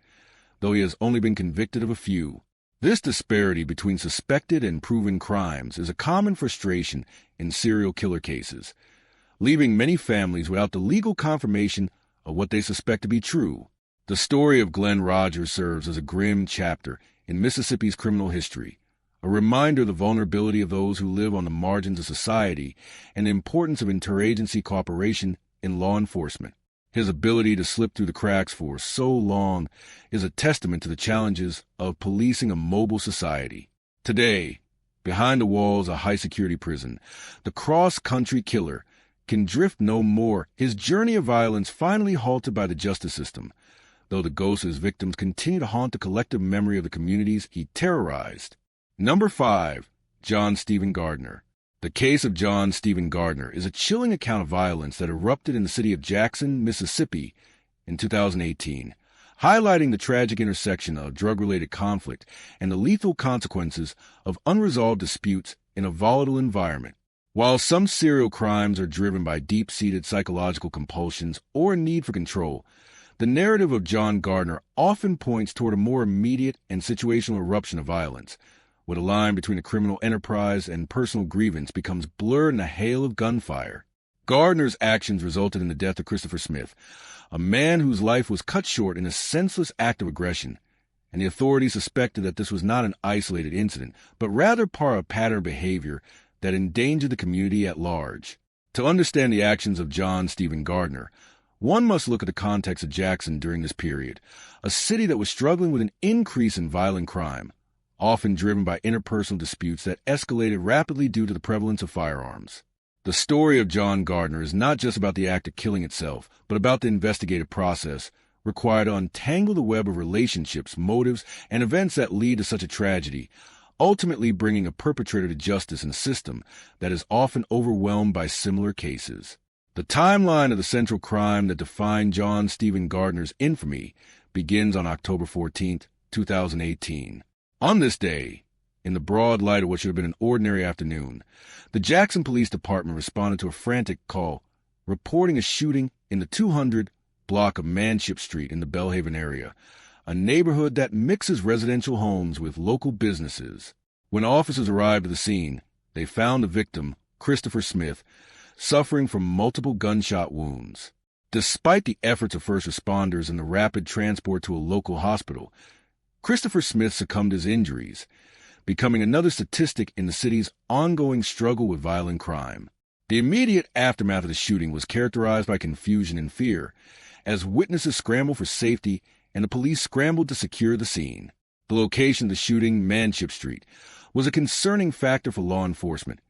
though he has only been convicted of a few. This disparity between suspected and proven crimes is a common frustration in serial killer cases, leaving many families without the legal confirmation of what they suspect to be true. The story of Glen Rogers serves as a grim chapter in Mississippi's criminal history, a reminder of the vulnerability of those who live on the margins of society and the importance of interagency cooperation in law enforcement. His ability to slip through the cracks for so long is a testament to the challenges of policing a mobile society. Today, behind the walls of a high-security prison, the cross-country killer can drift no more, his journey of violence finally halted by the justice system, though the ghosts of his victims continue to haunt the collective memory of the communities he terrorized. Number 5. John Stephen Gardner. The case of John Stephen Gardner is a chilling account of violence that erupted in the city of Jackson, Mississippi in 2018, highlighting the tragic intersection of drug-related conflict and the lethal consequences of unresolved disputes in a volatile environment. While some serial crimes are driven by deep-seated psychological compulsions or a need for control, the narrative of John Gardner often points toward a more immediate and situational eruption of violence, where the line between a criminal enterprise and personal grievance becomes blurred in a hail of gunfire. Gardner's actions resulted in the death of Christopher Smith, a man whose life was cut short in a senseless act of aggression, and the authorities suspected that this was not an isolated incident, but rather part of a pattern of behavior that endangered the community at large. To understand the actions of John Stephen Gardner, one must look at the context of Jackson during this period, a city that was struggling with an increase in violent crime, often driven by interpersonal disputes that escalated rapidly due to the prevalence of firearms. The story of John Gardner is not just about the act of killing itself, but about the investigative process required to untangle the web of relationships, motives, and events that lead to such a tragedy, ultimately bringing a perpetrator to justice in a system that is often overwhelmed by similar cases. The timeline of the central crime that defined John Stephen Gardner's infamy begins on October 14, 2018. On this day, in the broad light of what should have been an ordinary afternoon, the Jackson Police Department responded to a frantic call reporting a shooting in the 200 block of Manship Street in the Belhaven area, a neighborhood that mixes residential homes with local businesses. When officers arrived at the scene, they found the victim, Christopher Smith, suffering from multiple gunshot wounds. Despite the efforts of first responders and the rapid transport to a local hospital, Christopher Smith succumbed to his injuries, becoming another statistic in the city's ongoing struggle with violent crime. The immediate aftermath of the shooting was characterized by confusion and fear, as witnesses scrambled for safety and the police scrambled to secure the scene. The location of the shooting, Manship Street, was a concerning factor for law enforcement,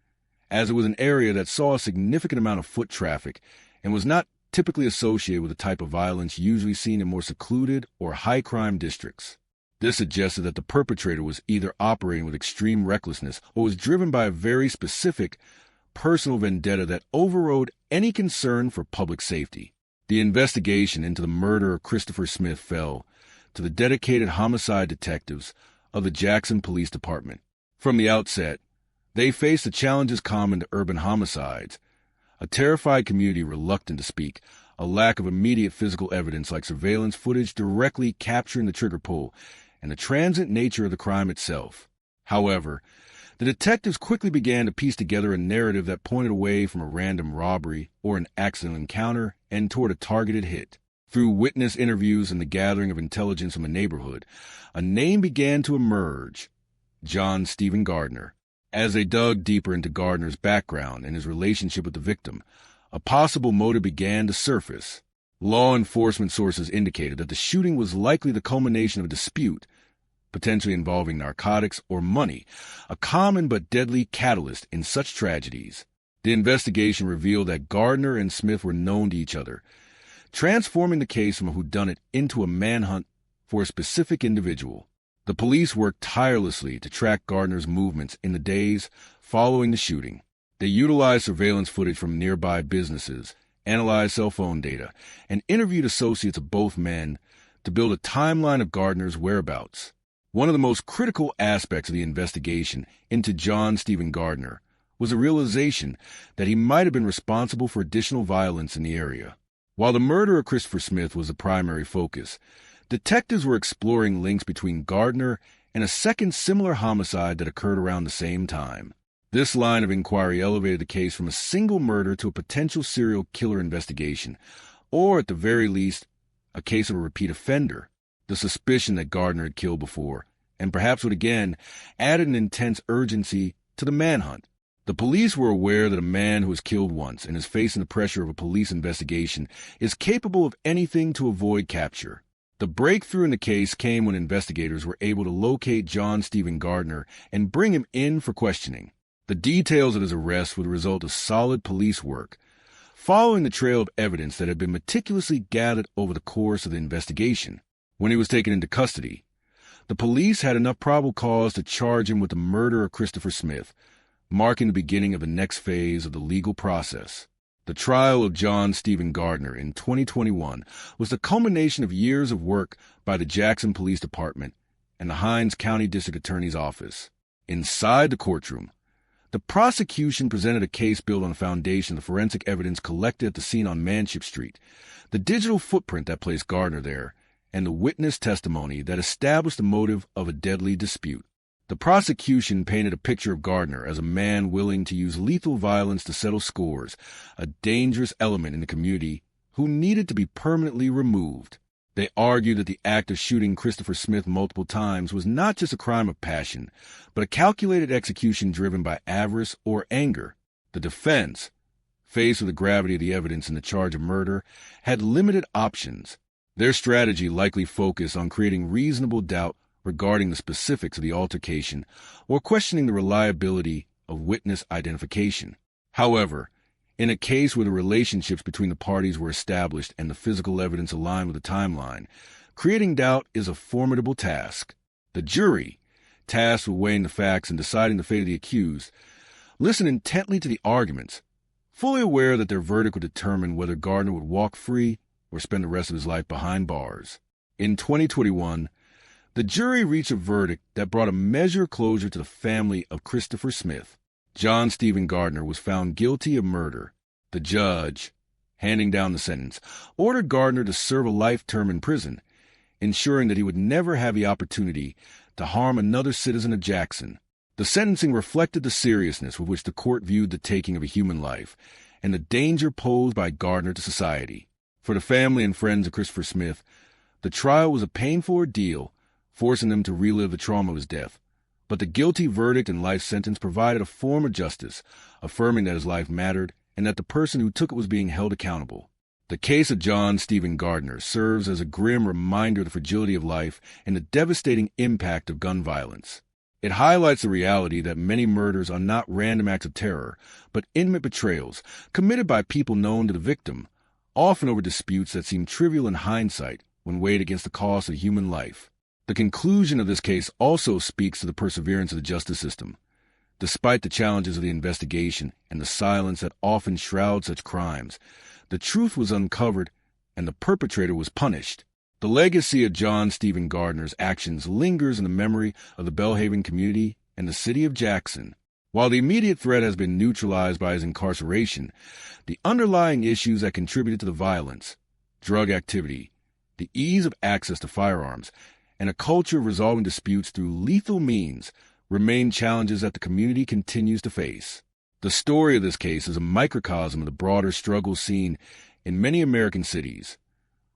as it was an area that saw a significant amount of foot traffic and was not typically associated with the type of violence usually seen in more secluded or high-crime districts. This suggested that the perpetrator was either operating with extreme recklessness or was driven by a very specific, personal vendetta that overrode any concern for public safety. The investigation into the murder of Christopher Smith fell to the dedicated homicide detectives of the Jackson Police Department. From the outset, they faced the challenges common to urban homicides: a terrified community reluctant to speak, a lack of immediate physical evidence like surveillance footage directly capturing the trigger pull, and the transient nature of the crime itself. However, the detectives quickly began to piece together a narrative that pointed away from a random robbery or an accidental encounter and toward a targeted hit. Through witness interviews and the gathering of intelligence from the neighborhood, a name began to emerge: John Stephen Gardner. As they dug deeper into Gardner's background and his relationship with the victim, a possible motive began to surface. Law enforcement sources indicated that the shooting was likely the culmination of a dispute, potentially involving narcotics or money, a common but deadly catalyst in such tragedies. The investigation revealed that Gardner and Smith were known to each other, transforming the case from a whodunit into a manhunt for a specific individual. The police worked tirelessly to track Gardner's movements in the days following the shooting. They utilized surveillance footage from nearby businesses, analyzed cell phone data, and interviewed associates of both men to build a timeline of Gardner's whereabouts. One of the most critical aspects of the investigation into John Stephen Gardner was the realization that he might have been responsible for additional violence in the area. While the murder of Christopher Smith was the primary focus, detectives were exploring links between Gardner and a second similar homicide that occurred around the same time. This line of inquiry elevated the case from a single murder to a potential serial killer investigation, or at the very least, a case of a repeat offender. The suspicion that Gardner had killed before, and perhaps would again, added an intense urgency to the manhunt. The police were aware that a man who has killed once and is facing the pressure of a police investigation is capable of anything to avoid capture. The breakthrough in the case came when investigators were able to locate John Stephen Gardner and bring him in for questioning. The details of his arrest were the result of solid police work, following the trail of evidence that had been meticulously gathered over the course of the investigation. When he was taken into custody, the police had enough probable cause to charge him with the murder of Christopher Smith, marking the beginning of the next phase of the legal process. The trial of John Stephen Gardner in 2021 was the culmination of years of work by the Jackson Police Department and the Hinds County District Attorney's Office. Inside the courtroom, the prosecution presented a case built on the foundation of the forensic evidence collected at the scene on Manship Street, the digital footprint that placed Gardner there, and the witness testimony that established the motive of a deadly dispute. The prosecution painted a picture of Gardner as a man willing to use lethal violence to settle scores, a dangerous element in the community who needed to be permanently removed. They argued that the act of shooting Christopher Smith multiple times was not just a crime of passion, but a calculated execution driven by avarice or anger. The defense, faced with the gravity of the evidence in the charge of murder, had limited options. Their strategy likely focused on creating reasonable doubt regarding the specifics of the altercation or questioning the reliability of witness identification. However, in a case where the relationships between the parties were established and the physical evidence aligned with the timeline, creating doubt is a formidable task. The jury, tasked with weighing the facts and deciding the fate of the accused, listened intently to the arguments, fully aware that their verdict would determine whether Gardner would walk free or spend the rest of his life behind bars. In 2021, the jury reached a verdict that brought a measure of closure to the family of Christopher Smith. John Stephen Gardner was found guilty of murder. The judge, handing down the sentence, ordered Gardner to serve a life term in prison, ensuring that he would never have the opportunity to harm another citizen of Jackson. The sentencing reflected the seriousness with which the court viewed the taking of a human life and the danger posed by Gardner to society. For the family and friends of Christopher Smith, the trial was a painful ordeal, forcing them to relive the trauma of his death. But the guilty verdict and life sentence provided a form of justice, affirming that his life mattered and that the person who took it was being held accountable. The case of John Stephen Gardner serves as a grim reminder of the fragility of life and the devastating impact of gun violence. It highlights the reality that many murders are not random acts of terror, but intimate betrayals committed by people known to the victim, often over disputes that seem trivial in hindsight when weighed against the cost of human life. The conclusion of this case also speaks to the perseverance of the justice system. Despite the challenges of the investigation and the silence that often shrouds such crimes, the truth was uncovered and the perpetrator was punished. The legacy of John Stephen Gardner's actions lingers in the memory of the Belhaven community and the city of Jackson. While the immediate threat has been neutralized by his incarceration, the underlying issues that contributed to the violence, drug activity, the ease of access to firearms, and a culture of resolving disputes through lethal means remain challenges that the community continues to face. The story of this case is a microcosm of the broader struggles seen in many American cities,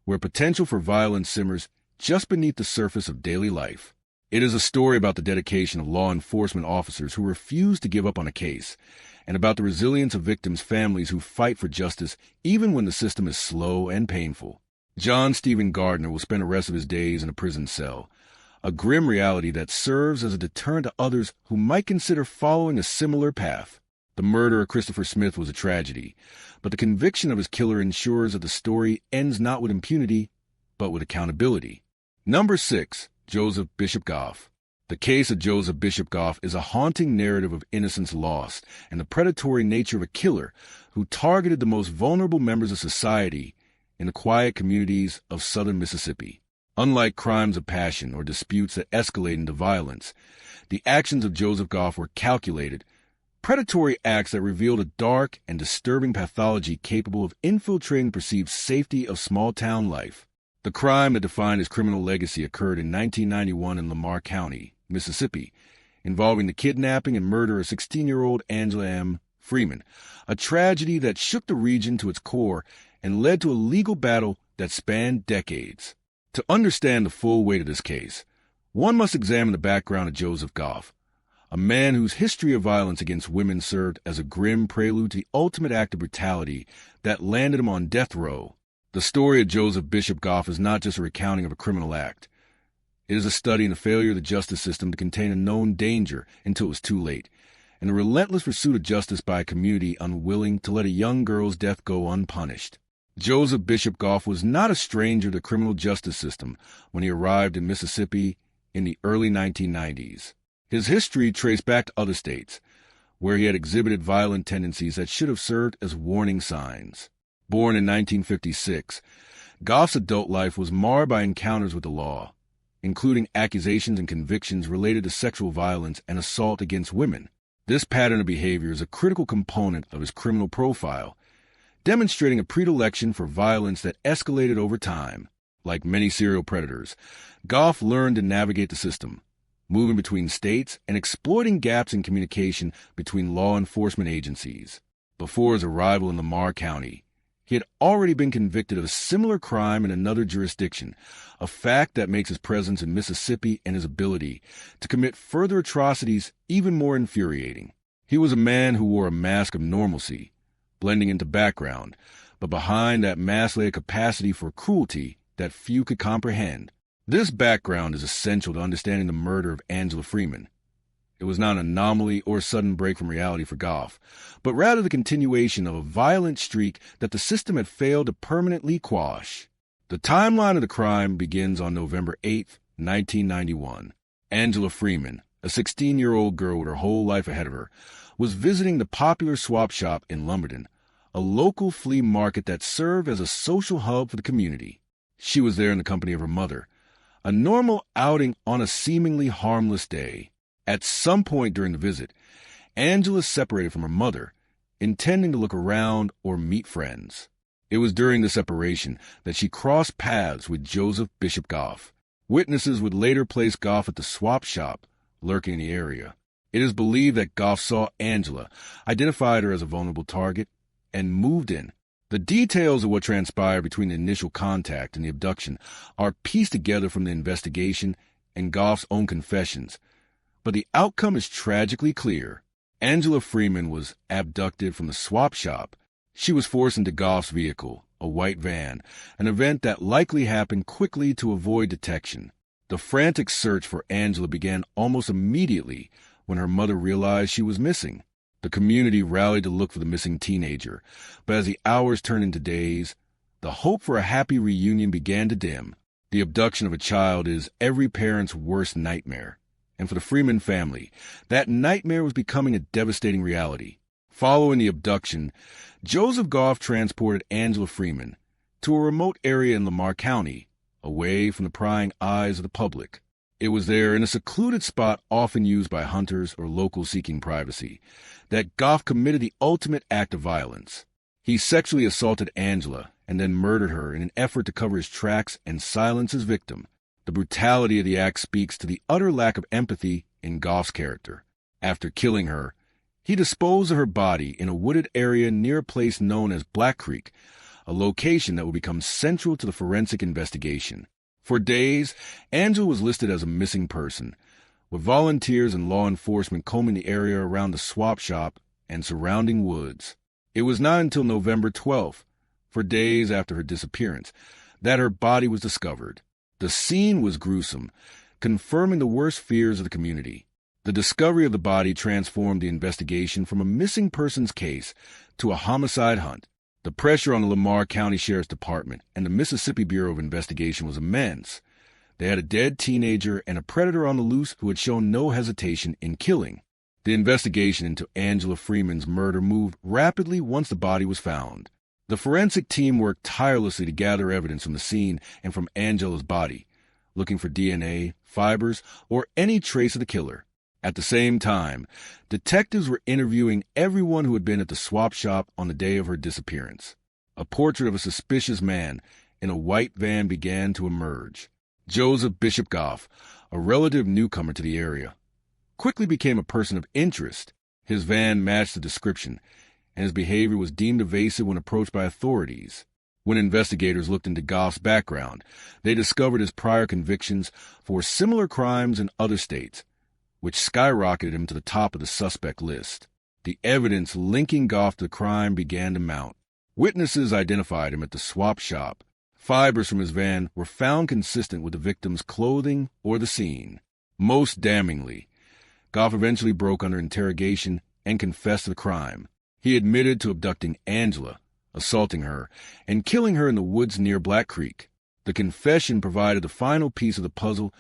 where potential for violence simmers just beneath the surface of daily life. It is a story about the dedication of law enforcement officers who refuse to give up on a case, and about the resilience of victims' families who fight for justice even when the system is slow and painful. John Stephen Gardner will spend the rest of his days in a prison cell, a grim reality that serves as a deterrent to others who might consider following a similar path. The murder of Christopher Smith was a tragedy, but the conviction of his killer ensures that the story ends not with impunity, but with accountability. Number 6. Joseph Bishop Goff. The case of Joseph Bishop Goff is a haunting narrative of innocence lost and the predatory nature of a killer who targeted the most vulnerable members of society in the quiet communities of southern Mississippi. Unlike crimes of passion or disputes that escalate into violence, the actions of Joseph Goff were calculated, predatory acts that revealed a dark and disturbing pathology capable of infiltrating the perceived safety of small-town life. The crime that defined his criminal legacy occurred in 1991 in Lamar County, Mississippi, involving the kidnapping and murder of 16-year-old Angela M. Freeman, a tragedy that shook the region to its core and led to a legal battle that spanned decades. To understand the full weight of this case, one must examine the background of Joseph Goff, a man whose history of violence against women served as a grim prelude to the ultimate act of brutality that landed him on death row. The story of Joseph Bishop Goff is not just a recounting of a criminal act. It is a study in the failure of the justice system to contain a known danger until it was too late, and the relentless pursuit of justice by a community unwilling to let a young girl's death go unpunished. Joseph Bishop Goff was not a stranger to the criminal justice system when he arrived in Mississippi in the early 1990s. His history traced back to other states, where he had exhibited violent tendencies that should have served as warning signs. Born in 1956, Goff's adult life was marred by encounters with the law, including accusations and convictions related to sexual violence and assault against women. This pattern of behavior is a critical component of his criminal profile, demonstrating a predilection for violence that escalated over time. Like many serial predators, Goff learned to navigate the system, moving between states and exploiting gaps in communication between law enforcement agencies. Before his arrival in Lamar County, he had already been convicted of a similar crime in another jurisdiction, a fact that makes his presence in Mississippi and his ability to commit further atrocities even more infuriating. He was a man who wore a mask of normalcy, blending into background, but behind that mask lay a capacity for cruelty that few could comprehend. This background is essential to understanding the murder of Angela Freeman. It was not an anomaly or a sudden break from reality for Goff, but rather the continuation of a violent streak that the system had failed to permanently quash. The timeline of the crime begins on November 8, 1991. Angela Freeman, a 16-year-old girl with her whole life ahead of her, was visiting the popular swap shop in Lumberton, a local flea market that served as a social hub for the community. She was there in the company of her mother, a normal outing on a seemingly harmless day. At some point during the visit, Angela separated from her mother, intending to look around or meet friends. It was during the separation that she crossed paths with Joseph Bishop Goff. Witnesses would later place Goff at the swap shop, lurking in the area. It is believed that Goff saw Angela, identified her as a vulnerable target, and moved in. The details of what transpired between the initial contact and the abduction are pieced together from the investigation and Goff's own confessions, but the outcome is tragically clear. Angela Freeman was abducted from the swap shop. She was forced into Goff's vehicle, a white van, an event that likely happened quickly to avoid detection. The frantic search for Angela began almost immediately when her mother realized she was missing. The community rallied to look for the missing teenager, but as the hours turned into days, the hope for a happy reunion began to dim. The abduction of a child is every parent's worst nightmare, and for the Freeman family, that nightmare was becoming a devastating reality. Following the abduction, Joseph Goff transported Angela Freeman to a remote area in Lamar County, away from the prying eyes of the public. It was there, in a secluded spot often used by hunters or locals seeking privacy, that Goff committed the ultimate act of violence. He sexually assaulted Angela and then murdered her in an effort to cover his tracks and silence his victim. The brutality of the act speaks to the utter lack of empathy in Goff's character. After killing her, he disposed of her body in a wooded area near a place known as Black Creek, a location that would become central to the forensic investigation. For days, Angela was listed as a missing person, with volunteers and law enforcement combing the area around the swap shop and surrounding woods. It was not until November 12th, for days after her disappearance, that her body was discovered. The scene was gruesome, confirming the worst fears of the community. The discovery of the body transformed the investigation from a missing persons case to a homicide hunt. The pressure on the Lamar County Sheriff's Department and the Mississippi Bureau of Investigation was immense. They had a dead teenager and a predator on the loose who had shown no hesitation in killing. The investigation into Angela Freeman's murder moved rapidly once the body was found. The forensic team worked tirelessly to gather evidence from the scene and from Angela's body, looking for DNA, fibers, or any trace of the killer. At the same time, detectives were interviewing everyone who had been at the swap shop on the day of her disappearance. A portrait of a suspicious man in a white van began to emerge. Joseph Bishop Goff, a relative newcomer to the area, quickly became a person of interest. His van matched the description, and his behavior was deemed evasive when approached by authorities. When investigators looked into Goff's background, they discovered his prior convictions for similar crimes in other states, which skyrocketed him to the top of the suspect list. The evidence linking Goff to the crime began to mount. Witnesses identified him at the swap shop. Fibers from his van were found consistent with the victim's clothing or the scene. Most damningly, Goff eventually broke under interrogation and confessed to the crime. He admitted to abducting Angela, assaulting her, and killing her in the woods near Black Creek. The confession provided the final piece of the puzzle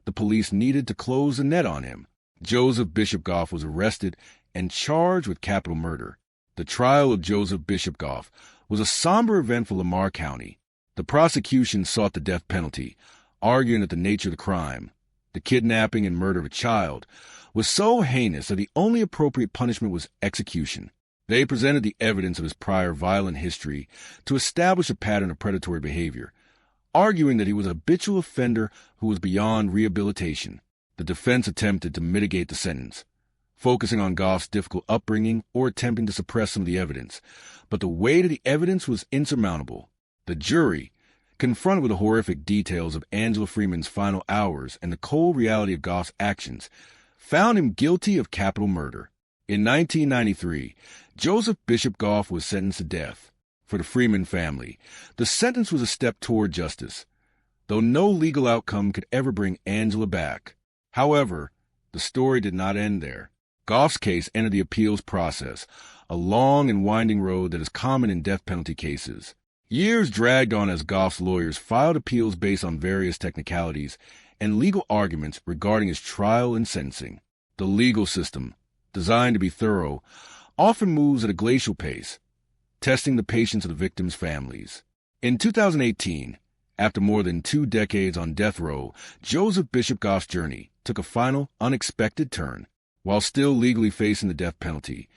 the police needed to close the net on him. Joseph Bishop Goff was arrested and charged with capital murder. The trial of Joseph Bishop Goff was a somber event for Lamar County. The prosecution sought the death penalty, arguing that the nature of the crime, the kidnapping and murder of a child, was so heinous that the only appropriate punishment was execution. They presented the evidence of his prior violent history to establish a pattern of predatory behavior, arguing that he was a habitual offender who was beyond rehabilitation. The defense attempted to mitigate the sentence, focusing on Goff's difficult upbringing or attempting to suppress some of the evidence, but the weight of the evidence was insurmountable. The jury, confronted with the horrific details of Angela Freeman's final hours and the cold reality of Goff's actions, found him guilty of capital murder. In 1993, Joseph Bishop Goff was sentenced to death. For the Freeman family, the sentence was a step toward justice, though no legal outcome could ever bring Angela back. However, the story did not end there. Goff's case entered the appeals process, a long and winding road that is common in death penalty cases. Years dragged on as Goff's lawyers filed appeals based on various technicalities and legal arguments regarding his trial and sentencing. The legal system, designed to be thorough, often moves at a glacial pace, testing the patience of the victims' families. In 2018, after more than 2 decades on death row, Joseph Bishop Goff's journey took a final, unexpected turn. While still legally facing the death penalty,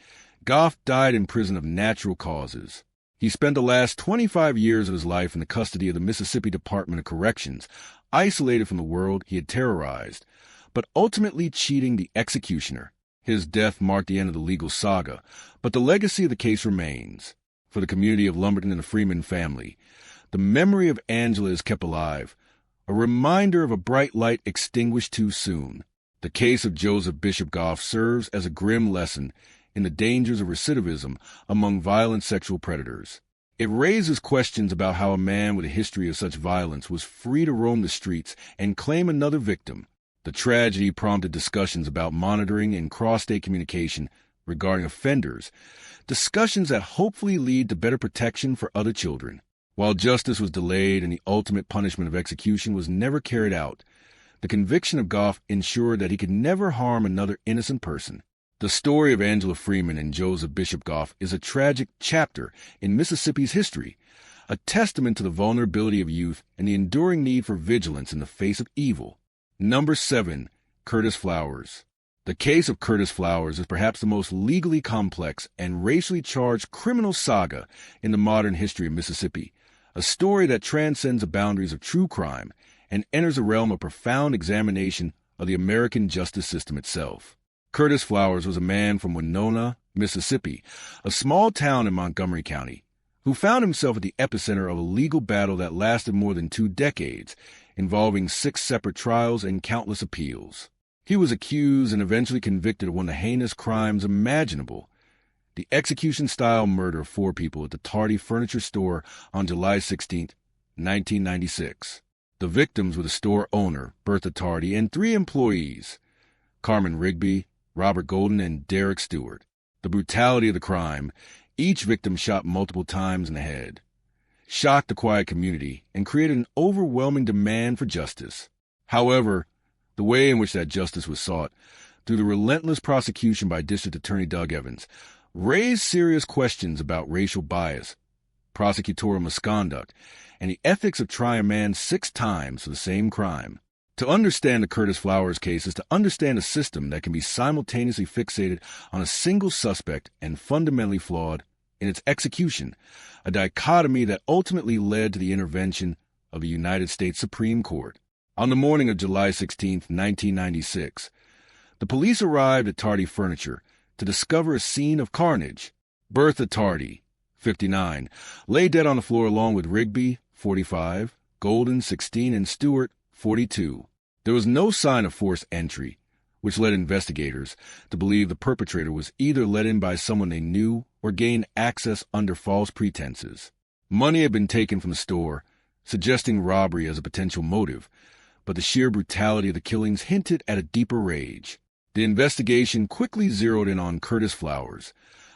Goff died in prison of natural causes. He spent the last 25 years of his life in the custody of the Mississippi Department of Corrections, isolated from the world he had terrorized, but ultimately cheating the executioner. His death marked the end of the legal saga, but the legacy of the case remains. For the community of Lumberton and the Freeman family, the memory of Angela is kept alive, a reminder of a bright light extinguished too soon. The case of Joseph Bishop Goff serves as a grim lesson in the dangers of recidivism among violent sexual predators. It raises questions about how a man with a history of such violence was free to roam the streets and claim another victim. The tragedy prompted discussions about monitoring and cross-state communication regarding offenders, discussions that hopefully lead to better protection for other children. While justice was delayed and the ultimate punishment of execution was never carried out, the conviction of Goff ensured that he could never harm another innocent person. The story of Angela Freeman and Joseph Bishop Goff is a tragic chapter in Mississippi's history, a testament to the vulnerability of youth and the enduring need for vigilance in the face of evil. Number 7. Curtis Flowers. The case of Curtis Flowers is perhaps the most legally complex and racially charged criminal saga in the modern history of Mississippi, a story that transcends the boundaries of true crime and enters a realm of profound examination of the American justice system itself. Curtis Flowers was a man from Winona, Mississippi, a small town in Montgomery County, who found himself at the epicenter of a legal battle that lasted more than 2 decades, involving 6 separate trials and countless appeals. He was accused and eventually convicted of one of the heinous crimes imaginable: the execution-style murder of 4 people at the Tardy Furniture Store on July 16, 1996. The victims were the store owner, Bertha Tardy, and 3 employees, Carmen Rigby, Robert Golden, and Derek Stewart. The brutality of the crime, each victim shot multiple times in the head, shocked the quiet community and created an overwhelming demand for justice. However, the way in which that justice was sought, through the relentless prosecution by District Attorney Doug Evans, raised serious questions about racial bias, prosecutorial misconduct, and the ethics of trying a man 6 times for the same crime. To understand the Curtis Flowers case is to understand a system that can be simultaneously fixated on a single suspect and fundamentally flawed in its execution, a dichotomy that ultimately led to the intervention of the United States Supreme Court. On the morning of July 16, 1996, the police arrived at Tardy Furniture to discover a scene of carnage. Bertha Tardy, 59, lay dead on the floor along with Rigby, 45, Golden, 16, and Stewart, 42. There was no sign of forced entry, which led investigators to believe the perpetrator was either let in by someone they knew or gained access under false pretenses. Money had been taken from the store, suggesting robbery as a potential motive, but the sheer brutality of the killings hinted at a deeper rage. The investigation quickly zeroed in on Curtis Flowers,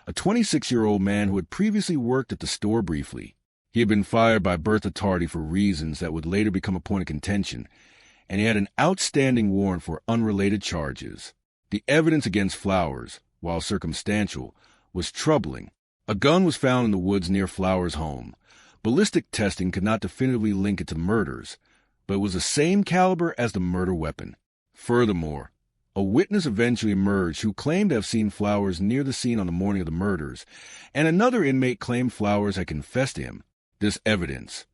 a 26-year-old man who had previously worked at the store briefly. He had been fired by Bertha Tardy for reasons that would later become a point of contention, and he had an outstanding warrant for unrelated charges. The evidence against Flowers, while circumstantial, was troubling. A gun was found in the woods near Flowers' home. Ballistic testing could not definitively link it to murders, but it was the same caliber as the murder weapon. Furthermore, a witness eventually emerged who claimed to have seen Flowers near the scene on the morning of the murders, and another inmate claimed Flowers had confessed to him. This evidence,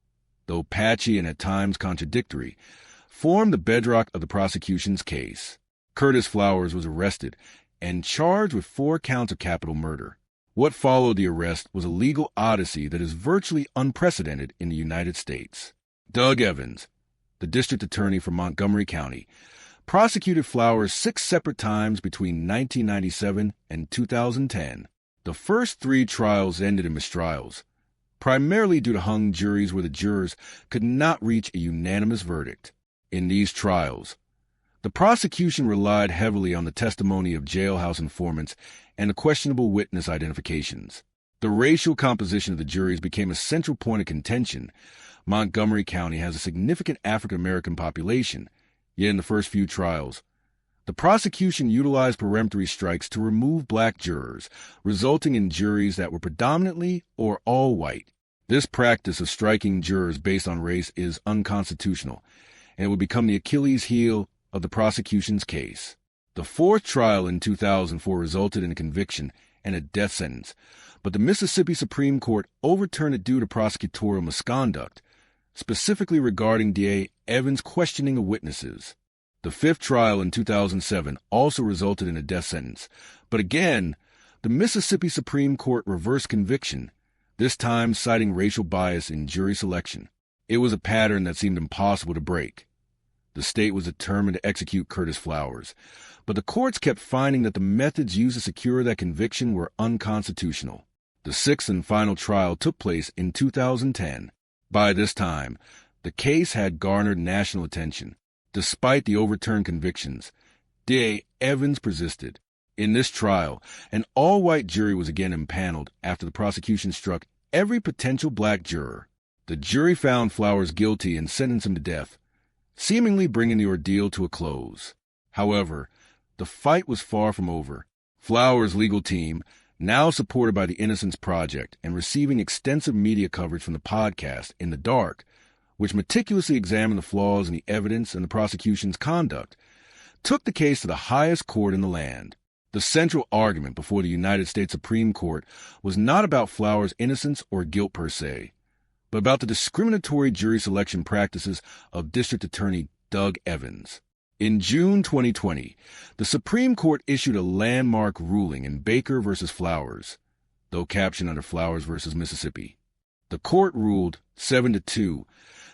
though patchy and at times contradictory, formed the bedrock of the prosecution's case. Curtis Flowers was arrested and charged with 4 counts of capital murder. What followed the arrest was a legal odyssey that is virtually unprecedented in the United States. Doug Evans, the district attorney for Montgomery County, prosecuted Flowers 6 separate times between 1997 and 2010. The first 3 trials ended in mistrials, primarily due to hung juries where the jurors could not reach a unanimous verdict. In these trials, the prosecution relied heavily on the testimony of jailhouse informants and the questionable witness identifications. The racial composition of the juries became a central point of contention. Montgomery County has a significant African-American population, yet in the first few trials, the prosecution utilized peremptory strikes to remove black jurors, resulting in juries that were predominantly or all white. This practice of striking jurors based on race is unconstitutional, and it would become the Achilles heel of the prosecution's case. The 4th trial in 2004 resulted in a conviction and a death sentence, but the Mississippi Supreme Court overturned it due to prosecutorial misconduct, specifically regarding DA Evans' questioning of witnesses. The 5th trial in 2007 also resulted in a death sentence, but again, the Mississippi Supreme Court reversed conviction, this time citing racial bias in jury selection. It was a pattern that seemed impossible to break. The state was determined to execute Curtis Flowers, but the courts kept finding that the methods used to secure that conviction were unconstitutional. The 6th and final trial took place in 2010. By this time, the case had garnered national attention. Despite the overturned convictions, DA Evans persisted. In this trial, an all-white jury was again impaneled after the prosecution struck every potential black juror. The jury found Flowers guilty and sentenced him to death, seemingly bringing the ordeal to a close. However, the fight was far from over. Flowers' legal team, now supported by the Innocence Project and receiving extensive media coverage from the podcast In the Dark, which meticulously examined the flaws in the evidence and the prosecution's conduct, took the case to the highest court in the land. The central argument before the United States Supreme Court was not about Flowers' innocence or guilt per se, but about the discriminatory jury selection practices of District Attorney Doug Evans. In June 2020, the Supreme Court issued a landmark ruling in Baker v. Flowers, though captioned under Flowers v. Mississippi. The court ruled 7-2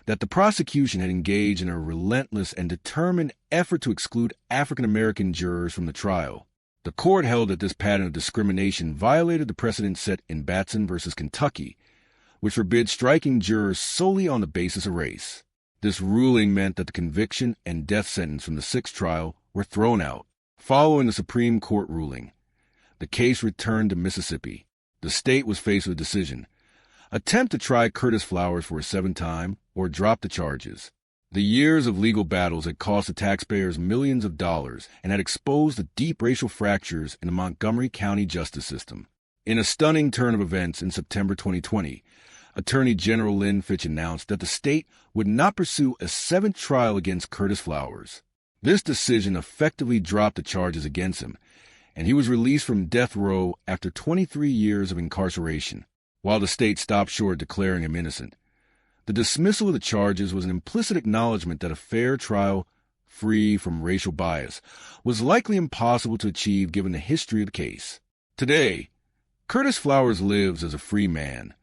that the prosecution had engaged in a relentless and determined effort to exclude African-American jurors from the trial. The court held that this pattern of discrimination violated the precedent set in Batson v. Kentucky, which forbids striking jurors solely on the basis of race. This ruling meant that the conviction and death sentence from the 6th trial were thrown out. Following the Supreme Court ruling, the case returned to Mississippi. The state was faced with a decision: attempt to try Curtis Flowers for a 7th time, or drop the charges. The years of legal battles had cost the taxpayers millions of dollars and had exposed the deep racial fractures in the Montgomery County justice system. In a stunning turn of events in September 2020, Attorney General Lynn Fitch announced that the state would not pursue a 7th trial against Curtis Flowers. This decision effectively dropped the charges against him, and he was released from death row after 23 years of incarceration. While the state stopped short of declaring him innocent, the dismissal of the charges was an implicit acknowledgement that a fair trial, free from racial bias, was likely impossible to achieve given the history of the case. Today, Curtis Flowers lives as a free man,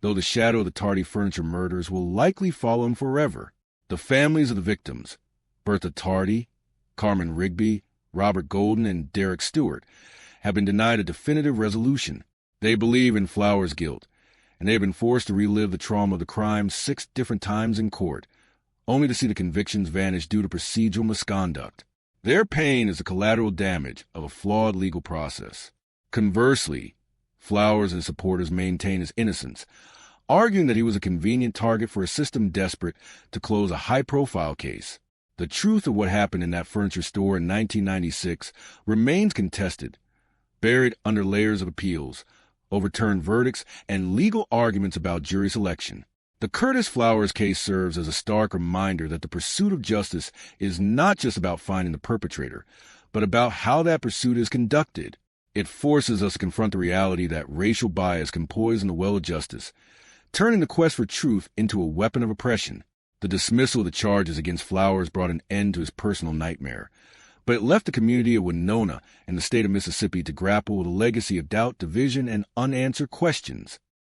though the shadow of the Tardy Furniture murders will likely follow him forever. The families of the victims, Bertha Tardy, Carmen Rigby, Robert Golden, and Derek Stewart, have been denied a definitive resolution. They believe in Flowers' guilt, and they have been forced to relive the trauma of the crime 6 different times in court, only to see the convictions vanish due to procedural misconduct. Their pain is the collateral damage of a flawed legal process. Conversely, Flowers and his supporters maintain his innocence, arguing that he was a convenient target for a system desperate to close a high-profile case. The truth of what happened in that furniture store in 1996 remains contested, buried under layers of appeals, overturned verdicts, and legal arguments about jury selection. The Curtis Flowers case serves as a stark reminder that the pursuit of justice is not just about finding the perpetrator, but about how that pursuit is conducted. It forces us to confront the reality that racial bias can poison the well of justice, turning the quest for truth into a weapon of oppression. The dismissal of the charges against Flowers brought an end to his personal nightmare, but it left the community of Winona and the state of Mississippi to grapple with a legacy of doubt, division, and unanswered questions.